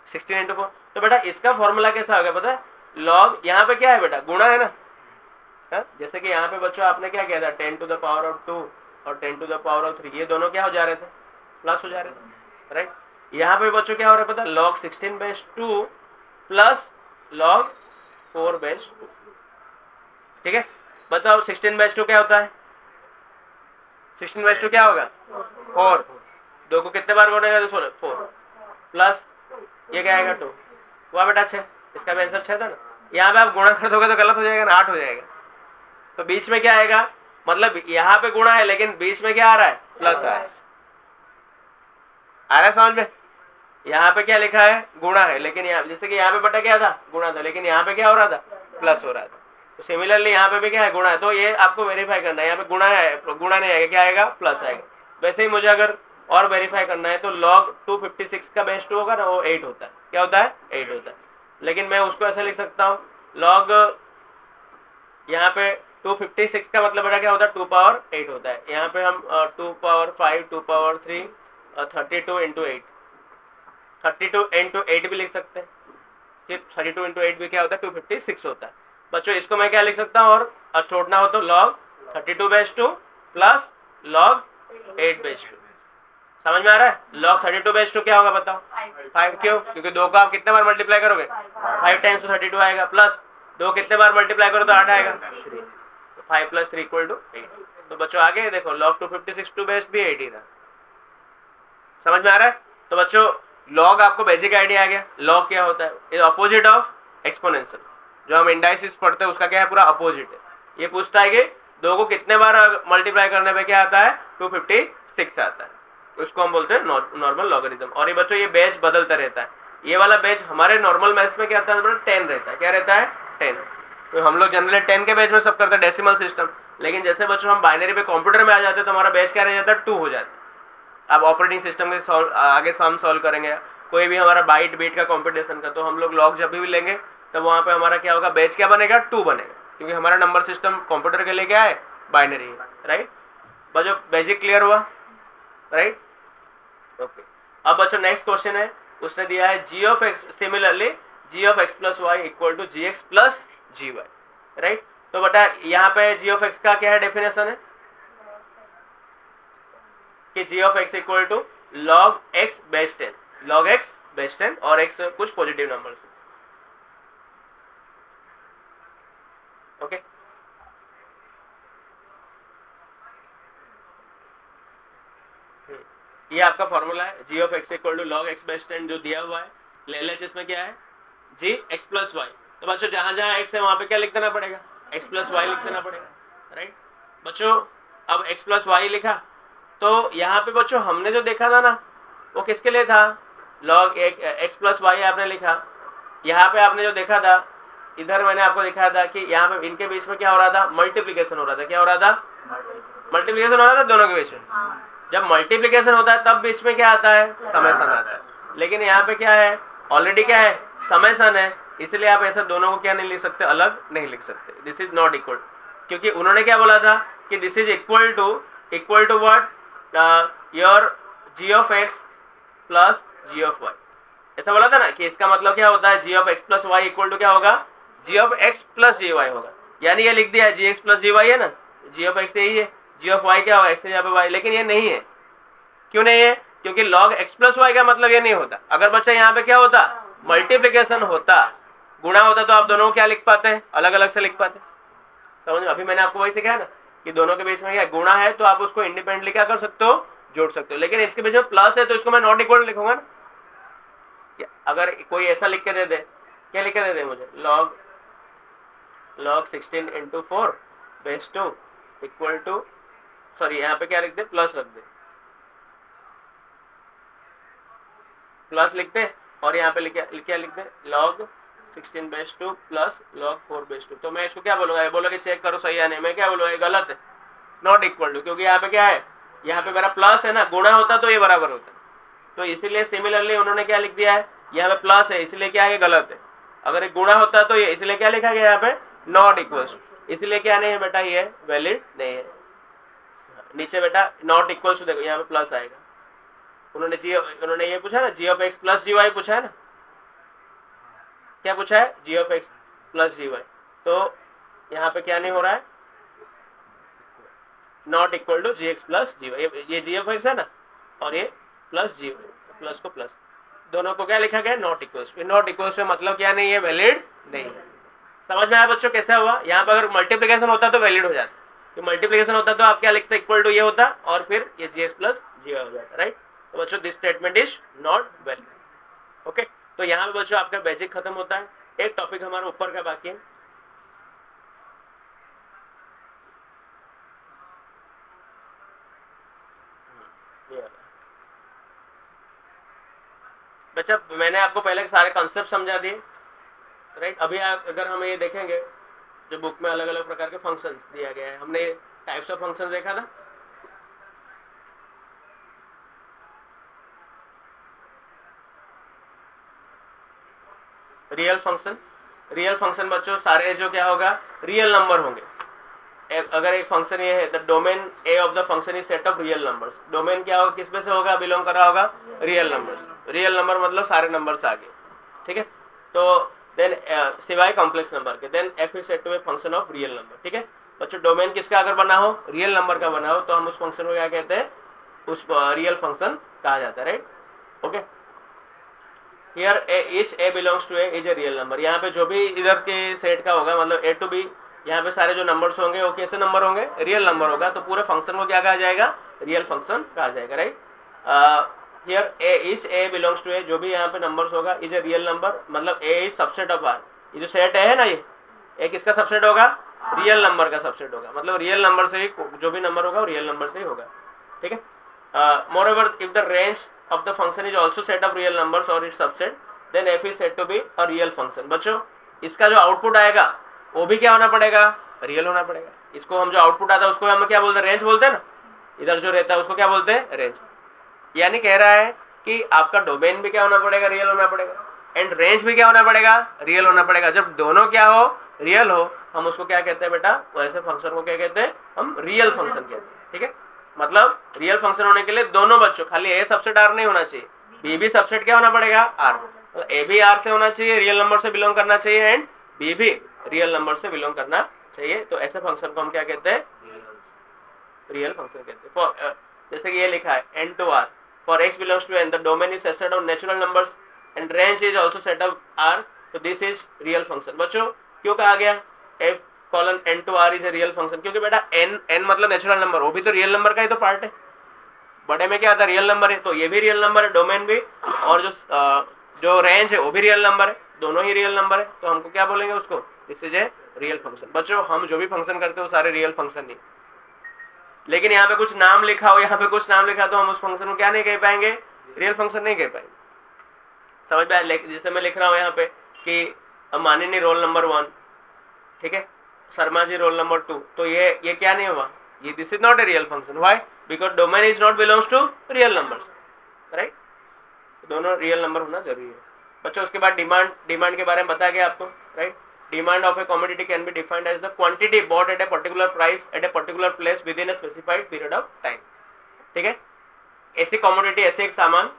16 × 4। तो बेटा इसका फॉर्मूला कैसा होगा पता है, log यहाँ पे क्या है बेटा, गुणा है ना, है? जैसे कि यहाँ पे बच्चों आपने क्या किया था 10 to the power of 2 और 10 to the power of 3, ये दोनों क्या हो जा रहे थे, प्लस हो जा रहे थे, राइट। यहाँ पे बच्चों क्या हो रहा है पता, log 16 base 2 plus log 4 base 2, ठीक है। बताओ 16 बेस 2 क्या होता है, 16 बेस 2 क्या होगा, 4। 2 को कितने बार गुणेगा तो 4 प्लस ये क्या आएगा 2, हुआ बेटा 6। इसका भी आंसर 6 था ना। यहाँ पे आप गुणा कर दोगे तो गलत हो जाएगा ना, 8 हो जाएगा। तो बीच में क्या आएगा, मतलब यहाँ पे गुणा है लेकिन बीच में क्या आ रहा है, प्लस आ रहा है समझ में। यहाँ पे क्या लिखा है, गुणा है, लेकिन यहाँ जैसे कि यहाँ पे बटा क्या था, गुणा था, लेकिन यहाँ पे क्या हो रहा था, प्लस हो रहा था। तो सिमिलरली यहाँ पे भी क्या है, गुणा है, तो ये आपको वेरीफाई करना है। यहाँ पे गुणा है, गुणा नहीं आएगा, क्या आएगा, प्लस आएगा। वैसे ही मुझे अगर और वेरीफाई करना है तो log 256 का बेस 2 होगा ना, वो 8 होता है, क्या होता है, 8 होता है। लेकिन मैं उसको ऐसे लिख सकता हूँ log यहाँ पे 256 का मतलब बेटा क्या होता है, 2 पावर 8 होता है। यहाँ पे हम 2 पावर 5, 2 पावर 3, 32 × 8, 32 × 8 भी लिख सकते हैं, फिर 32 × 8 भी क्या होता है, 256 होता है। बच्चों इसको मैं क्या लिख सकता हूँ, और छोड़ना हो तो log 32 base 2 plus log 8 base 2। समझ में आ रहा है, log 32 बेस 2 क्या होगा बताओ, 5। क्यों, क्योंकि 2 को आप कितने बार मल्टीप्लाई करोगे, 5 टाइम्स तो 32 आएगा, प्लस 2 कितने बार मल्टीप्लाई करो तो 8 आएगा, तो 5 + 3 = 8। तो बच्चों आगे देखो log 256 2 बेस भी 8 ही था। समझ में आ रहा है। तो बच्चों log आपको बेसिक आइडिया आ गया। log क्या होता है, अपोजिट ऑफ एक्सपोनेंशियल। जो हम इंडाइसिस पढ़ते हैं उसका क्या है, पूरा अपोजिट है। ये पूछता है कि 2 को कितने बार मल्टीप्लाई करने पे क्या आता है, 256 आता है, उसको हम बोलते हैं नॉर्मल लॉगरिथम। और ये बच्चों ये बेस बदलता रहता है। ये वाला बेस हमारे नॉर्मल मैथ्स में क्या आता है, 10 रहता है, क्या रहता है, 10। तो हम लोग जनरली 10 के बेस में सब करते हैं, डेसिमल सिस्टम। लेकिन जैसे बच्चों हम बाइनरी पे कंप्यूटर में आ जाते हैं तो हमारा बेस क्या रह जाता है, 2 हो जाता है। अब ऑपरेटिंग सिस्टम के आगे हम सॉल्व करेंगे, कोई भी हमारा बाइट बीट का कॉम्पिटिशन का, तो हम लोग लॉग जब भी लेंगे तब वहाँ पे हमारा क्या होगा, बेस क्या बनेगा, 2 बनेगा, क्योंकि हमारा नंबर सिस्टम कंप्यूटर के लिए क्या है, बाइनरी है, राइट। बच्चों बेसिक क्लियर हुआ, राइट, ओके। अब बच्चों नेक्स्ट क्वेश्चन है, उसने दिया है g of x, similarly g of x + y = gx + gy, right. तो बेटा यहाँ पे g of x का क्या है, डेफिनेशन है कि g of x = log x base 10, log x base 10 और x कुछ पॉजिटिव नंबर्स, ओके। ये आपका फॉर्मूला है, g of x = log x base 10 जो दिया हुआ है। LHS में क्या है, gx + y। तो बच्चों जहां जहां x है वहां पे क्या लिख देना पड़ेगा, x + y लिख देना पड़ेगा, राइट। बच्चों अब x + y लिखा तो यहाँ पे बच्चों हमने जो देखा था ना वो किसके लिए था, log x + y आपने लिखा। यहाँ पे आपने जो देखा था, इधर मैंने आपको दिखाया था कि यहाँ पे इनके बीच में क्या हो रहा था, मल्टीप्लिकेशन हो रहा था। क्या हो रहा था, मल्टीप्लिकेशन हो रहा था दोनों के बीच में। जब मल्टीप्लिकेशन होता है तब बीच में क्या आता है, समेशन आता है। लेकिन यहाँ पे क्या है, ऑलरेडी क्या है, समेशन है, इसलिए आप ऐसा दोनों को क्या नहीं लिख सकते, अलग नहीं लिख सकते। दिस इज नॉट इक्वल, क्योंकि उन्होंने क्या बोला था कि this is equal to what, your g of x plus g of y, ऐसा बोला था ना कि इसका मतलब क्या होता है g of x plus y equal to क्या होगा, g of x plus g y होगा। यानी ये लिख दिया है g x plus g y है ना, जी ऑफ एक्स यही है, जी ऑफ वाई क्या होगा एक्स यहाँ पे वाई, लेकिन ये नहीं है। क्यों नहीं है? क्योंकि log x प्लस वाई का मतलब ये नहीं होता। अगर बच्चा यहाँ पे क्या होता, मल्टीप्लीकेशन होता, गुणा होता, तो आप दोनों को क्या लिख पाते हैं, अलग अलग से लिख पाते। समझ में? अभी मैंने आपको वही सिखाया ना कि दोनों के बीच में क्या गुणा है तो आप उसको इंडिपेंडेंटली क्या कर सकते हो, जोड़ सकते हो। लेकिन इसके बीच में प्लस है तो इसको मैं नॉट इक्वल लिखूंगा ना। अगर कोई ऐसा लिख के दे दे, क्या लिख के दे दे मुझे, log 16 into 4 base 2 equal to, sorry यहाँ पे क्या लिख दे, प्लस रख दे, प्लस लिख दे, और यहाँ पे क्या लिख दे, log 16 base 2 plus log 4 base 2। तो मैं इसको क्या बोलूंगा, बोलोगे चेक करो सही है नहीं, मैं क्या बोलूंगा गलत है, नॉट इक्वल टू, क्योंकि यहाँ पे क्या है, यहाँ पे मेरा प्लस है ना, गुणा होता तो ये बराबर होता। तो इसीलिए सिमिलरली उन्होंने क्या लिख दिया है, यहाँ पे प्लस है इसलिए क्या है, गलत है। अगर एक गुणा होता तो ये, इसलिए क्या लिखा गया यहाँ पे, नॉट इक्वल, इसलिए क्या नहीं है बेटा, ये वैलिड नहीं है। नीचे बेटा नॉट इक्वल टू देखो यहाँ पे प्लस आएगा। उन्होंने ये पूछा ना g of x plus g y पूछा है ना, क्या पूछा है, g of x plus g y, तो यहाँ पे क्या नहीं हो रहा है, not equal to g x plus g y, ये जी ऑफ एक्स है ना और ये प्लस जी वाई, प्लस को प्लस, दोनों को क्या लिखा गया, नॉट इक्वल्स। नॉट इक्वल्स में मतलब क्या नहीं है, वैलिड नहीं है। समझ में आया बच्चों कैसा हुआ? यहाँ पर अगर मल्टीप्लिकेशन होता तो वैलिड हो जाता, तो मल्टीप्लिकेशन होता तो आप क्या लिखते, इक्वल टू ये होता और फिर ये जी एक्स प्लस जी वाई हो जाता, राइट। तो बच्चों this statement is not valid. Okay, तो यहाँ पे बच्चों आपका बेसिक खत्म होता है। एक टॉपिक हमारा ऊपर का बाकी है, बच्चा मैंने आपको पहले सारे कॉन्सेप्ट समझा दिए, राइट। अभी अगर हम ये देखेंगे जो बुक में अलग अलग प्रकार के फंक्शंस दिया गया है, हमने टाइप्स ऑफ फंक्शंस देखा था, रियल फंक्शन बच्चों सारे जो क्या होगा, रियल नंबर होंगे। अगर एक फंक्शन ये है, the domain A of the function is set of real numbers. Domain क्या होगा, किस में से होगा, बिलोंग कर रहा होगा रियल नंबर्स। रियल नंबर मतलब सारे नंबर्स आगे, ठीक है। तो देन सिवाय कॉम्प्लेक्स नंबर के, then f is set to a function of real number, ठीक है बच्चों। डोमेन किसका अगर बना हो, रियल नंबर का बना हो, तो हम उस फंक्शन को क्या कहते हैं, उस रियल फंक्शन कहा जाता है, right. Okay, here each a belongs to a is a real number। यहाँ पे जो भी इधर के सेट का होगा, मतलब a to b, यहाँ पे सारे जो नंबर्स होंगे वो कैसे नंबर होंगे, रियल नंबर होगा। तो पूरे फंक्शन को क्या कहा जाएगा, रियल फंक्शन कहा जाएगा, right. Here each a belongs to a, जो भी यहाँ पे नंबर्स होगा, इज ए रियल नंबर, मतलब a is subset of r। ये जो सेट है ना, ये a किसका सबसेट होगा, रियल नंबर का सबसेट होगा, मतलब रियल नंबर से ही जो भी नंबर होगा वो रियल नंबर से ही होगा, ठीक है। मोreover if the range of the function is also set of real numbers or its subset, then f is said to be a real function। बच्चों इसका जो आउटपुट आएगा वो भी क्या होना पड़ेगा, रियल होना पड़ेगा। इसको हम जो आउटपुट आता है उसको हम क्या बोलते हैं, रेंज बोलते हैं ना, इधर जो रहता है उसको क्या बोलते हैं, रेंज। यानी कह रहा है कि आपका डोमेन भी क्या होना पड़ेगा, रियल होना पड़ेगा, एंड रेंज भी क्या होना पड़ेगा, रियल होना पड़ेगा। जब दोनों क्या हो, रियल हो, हम उसको क्या कहते हैं बेटा, वैसे फंक्शन को क्या कहते हैं, हम रियल फंक्शन कहते हैं, ठीक है। मतलब रियल फंक्शन होने के लिए दोनों बच्चों, खाली ए सबसेट आर नहीं होना चाहिए, बी भी सबसेट क्या होना पड़ेगा, आर। तो ए भी आर से होना चाहिए, रियल नंबर से बिलोंग करना चाहिए, एंड बी भी रियल नंबर से बिलोंग करना चाहिए। तो ऐसे फंक्शन को हम क्या कहते हैं, रियल फंक्शन कहते हैं। फॉर जैसे कि ये लिखा है n to r, for x belongs to n, the domain is set of natural numbers and range is also set of r, तो दिस इज रियल फंक्शन। बच्चों क्यों कहा गया f colon n to r is a real function, क्योंकि बेटा n मतलब नेचुरल नंबर, वो भी तो रियल नंबर का ही तो पार्ट है। बड़े में क्या आता है, रियल नंबर है, तो ये भी रियल नंबर है, डोमेन भी, और जो रेंज है वो भी रियल नंबर है, दोनों ही रियल नंबर है। तो हमको क्या बोलेंगे उसको, this is a real function. बच्चों हम जो भी फंक्शन करते हैं वो सारे रियल फंक्शन नहीं, लेकिन यहाँ पे कुछ नाम लिखा हो, यहाँ पे कुछ नाम लिखा, तो हम उस फंक्शन को क्या नहीं कह पाएंगे, रियल फंक्शन नहीं कह पाएंगे। समझ में आया? जैसे मैं लिख रहा हूँ यहाँ पे कि मानिनी रोल नंबर 1, ठीक है, शर्मा जी रोल नंबर 2, तो ये क्या नहीं हुआ, ये this is not a real function. Why? Because domain is not belongs to real numbers, right. दोनों रियल नंबर होना जरूरी है। बच्चों उसके बाद डिमांड के बारे में बताया गया आपको, right. Demand of a commodity can be defined as the quantity bought at a particular price at a particular place within a specified period of time. ठीक है, ऐसी कमोडिटी, ऐसे एक सामान,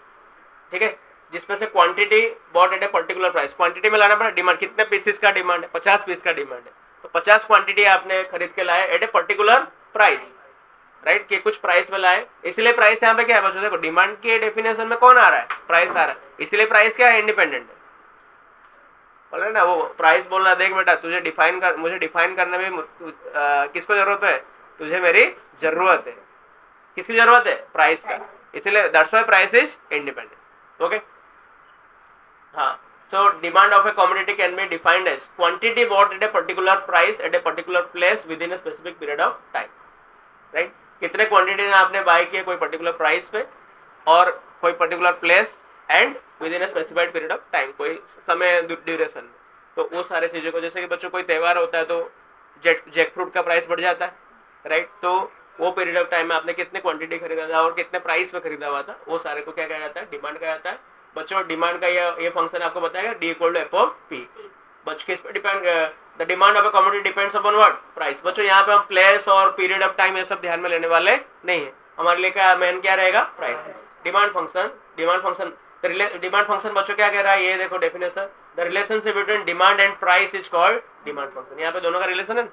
ठीक है, जिसमें से quantity bought at a particular price, quantity में लाना पड़ा, डिमांड कितने पीसेस का डिमांड है, 50 पीस का डिमांड है, तो 50 क्वांटिटी आपने खरीद के लाए at a particular price, right, कि कुछ प्राइस में लाए। इसलिए प्राइस यहाँ पे क्या है बच्चों, देखो डिमांड की डेफिनेशन में कौन आ रहा है, प्राइस आ रहा है, इसलिए प्राइस क्या है, इंडिपेंडेंट है। बोल रहे ना, वो प्राइस बोल रहा, देख बेटा तुझे डिफाइन कर, मुझे डिफाइन करने में किसको जरूरत है, तुझे मेरी जरूरत है, किसकी जरूरत है, प्राइस का, इसलिए that's why price is independent. Okay, हाँ, so demand of a commodity can be defined as quantity bought at a particular price at a particular place within a specific period of time, right? कितने क्वांटिटी ने आपने बाय किए कोई पर्टिकुलर प्राइस पे और कोई particular place and with in a specified period of time, कोई समय ड्यूरेशन में। तो वो सारे चीज़ों को, जैसे कि बच्चों कोई त्यौहार होता है तो जैक फ्रूट का प्राइस बढ़ जाता है, राइट, तो वो पीरियड ऑफ टाइम में आपने कितने क्वांटिटी खरीदा था और कितने प्राइस में खरीदा हुआ था, वो सारे को क्या कहा जाता है, डिमांड कहा जाता है। बच्चों डिमांड का ये फंक्शन आपको बताएगा, D equal to F of P. बच्चों किस पे depend, the demand of a commodity depends upon what, price. बच्चों यहाँ पे हम प्लेस और पीरियड ऑफ टाइम ये सब ध्यान में लेने वाले नहीं है, हमारे लिए क्या मेन क्या रहेगा, price. Demand function, demand function बच्चों क्या कह रहा है, ये देखो definition, the relationship between demand and price is called demand function. यहाँ पे दोनों का रिलेशन है,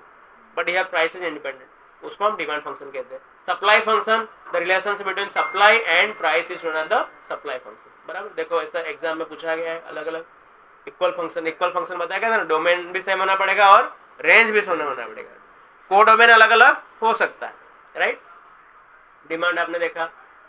बट यहाँ प्राइस इज इंडिपेंडेंट, उसको हम डिमांड फंक्शन कहते हैं। Supply function, the relationship between supply and price is known as the supply function. बराबर, देखो ऐसा एग्जाम में पूछा गया है अलग अलग। इक्वल फंक्शन बताया गया था ना, डोमेन भी सेम होना पड़ेगा और रेंज भी सेम होना पड़ेगा, को डोमेन अलग अलग हो सकता है, राइट। डिमांड आपने देखा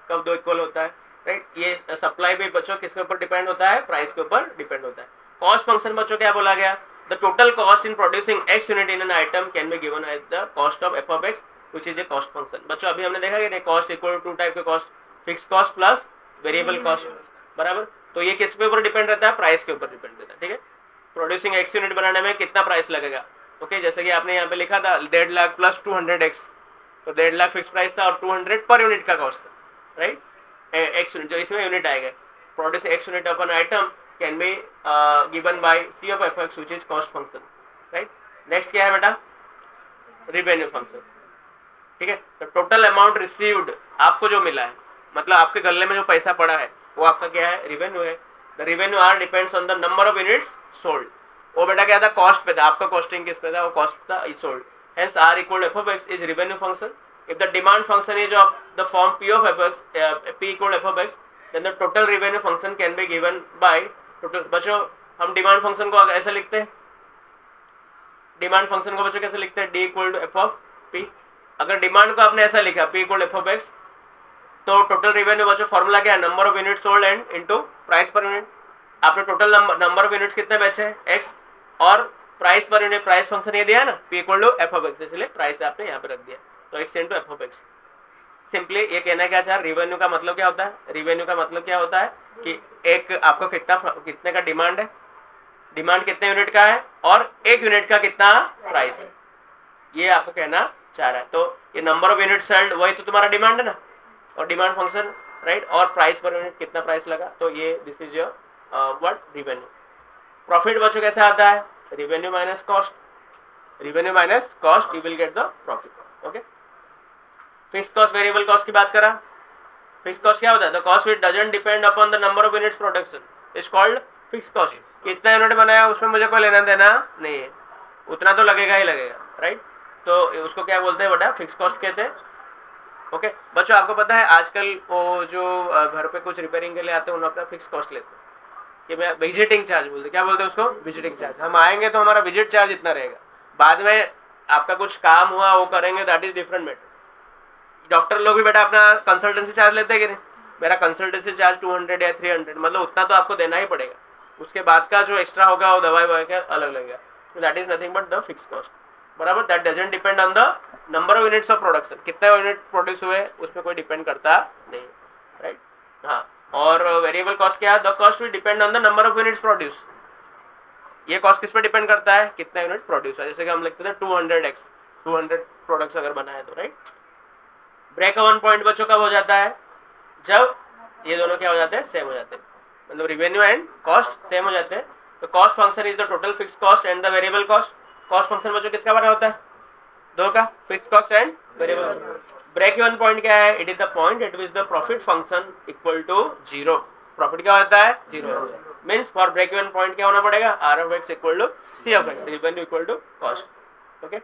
कब दो इक्वल होता है, राइट। ये सप्लाई भी बच्चों किसके ऊपर डिपेंड होता है, प्राइस के ऊपर डिपेंड होता है। कॉस्ट फंक्शन बच्चों क्या बोला गया, the total cost in producing x unit in an item can be given as the cost of f of x which is a cost function. बच्चों अभी हमने देखा कि कॉस्ट इक्वल टू टाइप के cost, fix cost plus variable cost, बराबर। तो ये किस पे ऊपर डिपेंड रहता है, प्राइस के ऊपर डिपेंड रहता है, ठीक है। प्रोड्यूसिंग एक्स यूनिट बनाने में कितना प्राइस लगेगा, ओके। जैसे कि आपने यहाँ पे लिखा था 1.5 लाख प्लस 200 एक्स, तो 1.5 लाख फिक्स प्राइस था और 200 पर यूनिट का कॉस्ट था, राइट। एक्स यूनिट जो इसमें यूनिट आएगा, produce x unit of an item can be given by c of f x which is cost function, right. Next क्या है बेटा, रिवेन्यू फंक्शन, ठीक है। तो टोटल अमाउंट रिसीव्ड, आपको जो मिला है, मतलब आपके गले में जो पैसा पड़ा है वो आपका क्या है, रिवेन्यू है। The revenue R depends on the number of units sold. वो बेटा क्या था, कॉस्ट पे था, आपका कॉस्टिंग किस पे था, वो कॉस्ट था, is sold. Hence R equal f of x is revenue function. If the demand function is of the form P of f x, P equal f of x, then the total revenue function can be given by total. बच्चों हम डिमांड फंक्शन को ऐसे लिखते हैं, डिमांड फंक्शन को बच्चों कैसे लिखते हैं, D equal to F of P. अगर डिमांड को आपने ऐसा लिखा P equal f of x, तो टोटल रिवेन्यू बच्चों फॉर्मूला क्या है, number of unit sold and into price per unit. आपने टोटल नंबर ऑफ यूनिट्स कितने बचे हैं, एक्स, और price per unit, price function ये दिया है ना, P equal to F of x, इसलिए प्राइस आपने यहाँ पे रख दिया, तो x into f of x. Simply ये कहना क्या चाह, रिवेन्यू का मतलब क्या होता है, रिवेन्यू का मतलब क्या होता है कि एक आपको कितने का डिमांड है, डिमांड कितने यूनिट का है और एक यूनिट का कितना प्राइस है, ये आपको कहना चाह रहा है। तो ये नंबर ऑफ यूनिट सेल्ड वही तो तुम्हारा डिमांड है ना, और डिमांड फंक्शन, राइट, और प्राइस पर यूनिट कितना प्राइस लगा, तो ये this is your what, revenue. Profit बच्चों कैसे आता है, revenue minus cost, revenue minus cost you will get the profit, okay. Fix cost, variable cost की बात करा, फिक्स कॉस्ट क्या होता है, the cost which doesn't depend upon the number of units production is called fix cost. कितना यूनिट बनाया उसमें मुझे कोई लेना देना नहीं है, उतना तो लगेगा ही लगेगा, राइट। तो उसको क्या बोलते हैं बेटा, फिक्स कॉस्ट कहते हैं, ओके। बच्चों आपको पता है आजकल वो जो घर पे कुछ रिपेयरिंग के लिए आते हैं उन्होंने अपना फिक्स कॉस्ट लेते हैं, कि मैं विजिटिंग चार्ज बोलते, क्या बोलते हैं उसको, विजिटिंग चार्ज। हम आएंगे तो हमारा विजिट चार्ज इतना रहेगा, बाद में आपका कुछ काम हुआ वो करेंगे, that is different matter. Doctor लोग भी बेटा अपना कंसल्टेंसी चार्ज लेते हैं कि नहीं, मेरा कंसल्टेंसी चार्ज 200 या 300, मतलब उतना तो आपको देना ही पड़ेगा, उसके बाद का जो एक्स्ट्रा होगा वो दवाई वगैरह का अलग लगेगा, that is nothing but the fix cost, बराबर। That doesn't depend on the number of units of production, कितने यूनिट प्रोड्यूस हुए उसमें कोई डिपेंड करता नहीं, राइट, हाँ। और वेरिएबल कॉस्ट क्या है, the cost will depend on the number of units produce. ये कॉस्ट किस पे डिपेंड करता है, कितना यूनिट प्रोड्यूस है, जैसे कि हम लिखते थे 200x, 200 प्रोडक्ट्स अगर बनाए तो, राइट। ब्रेक इवन पॉइंट बच्चों कब हो जाता है, जब ये दोनों क्या हो जाते हैं, सेम हो जाते हैं, मतलब रिवेन्यू एंड कॉस्ट सेम हो जाते हैं, तो cost function is the total fix cost and the variable cost. Cost function बच्चों किसका बना होता है? दो का, fix cost and variable. Break even point क्या है? It is the point at which the profit function equal to zero. Profit क्या होता है? Zero. Means for break even point क्या होना पड़ेगा? R of x equal to C of x, revenue equal to cost. Okay.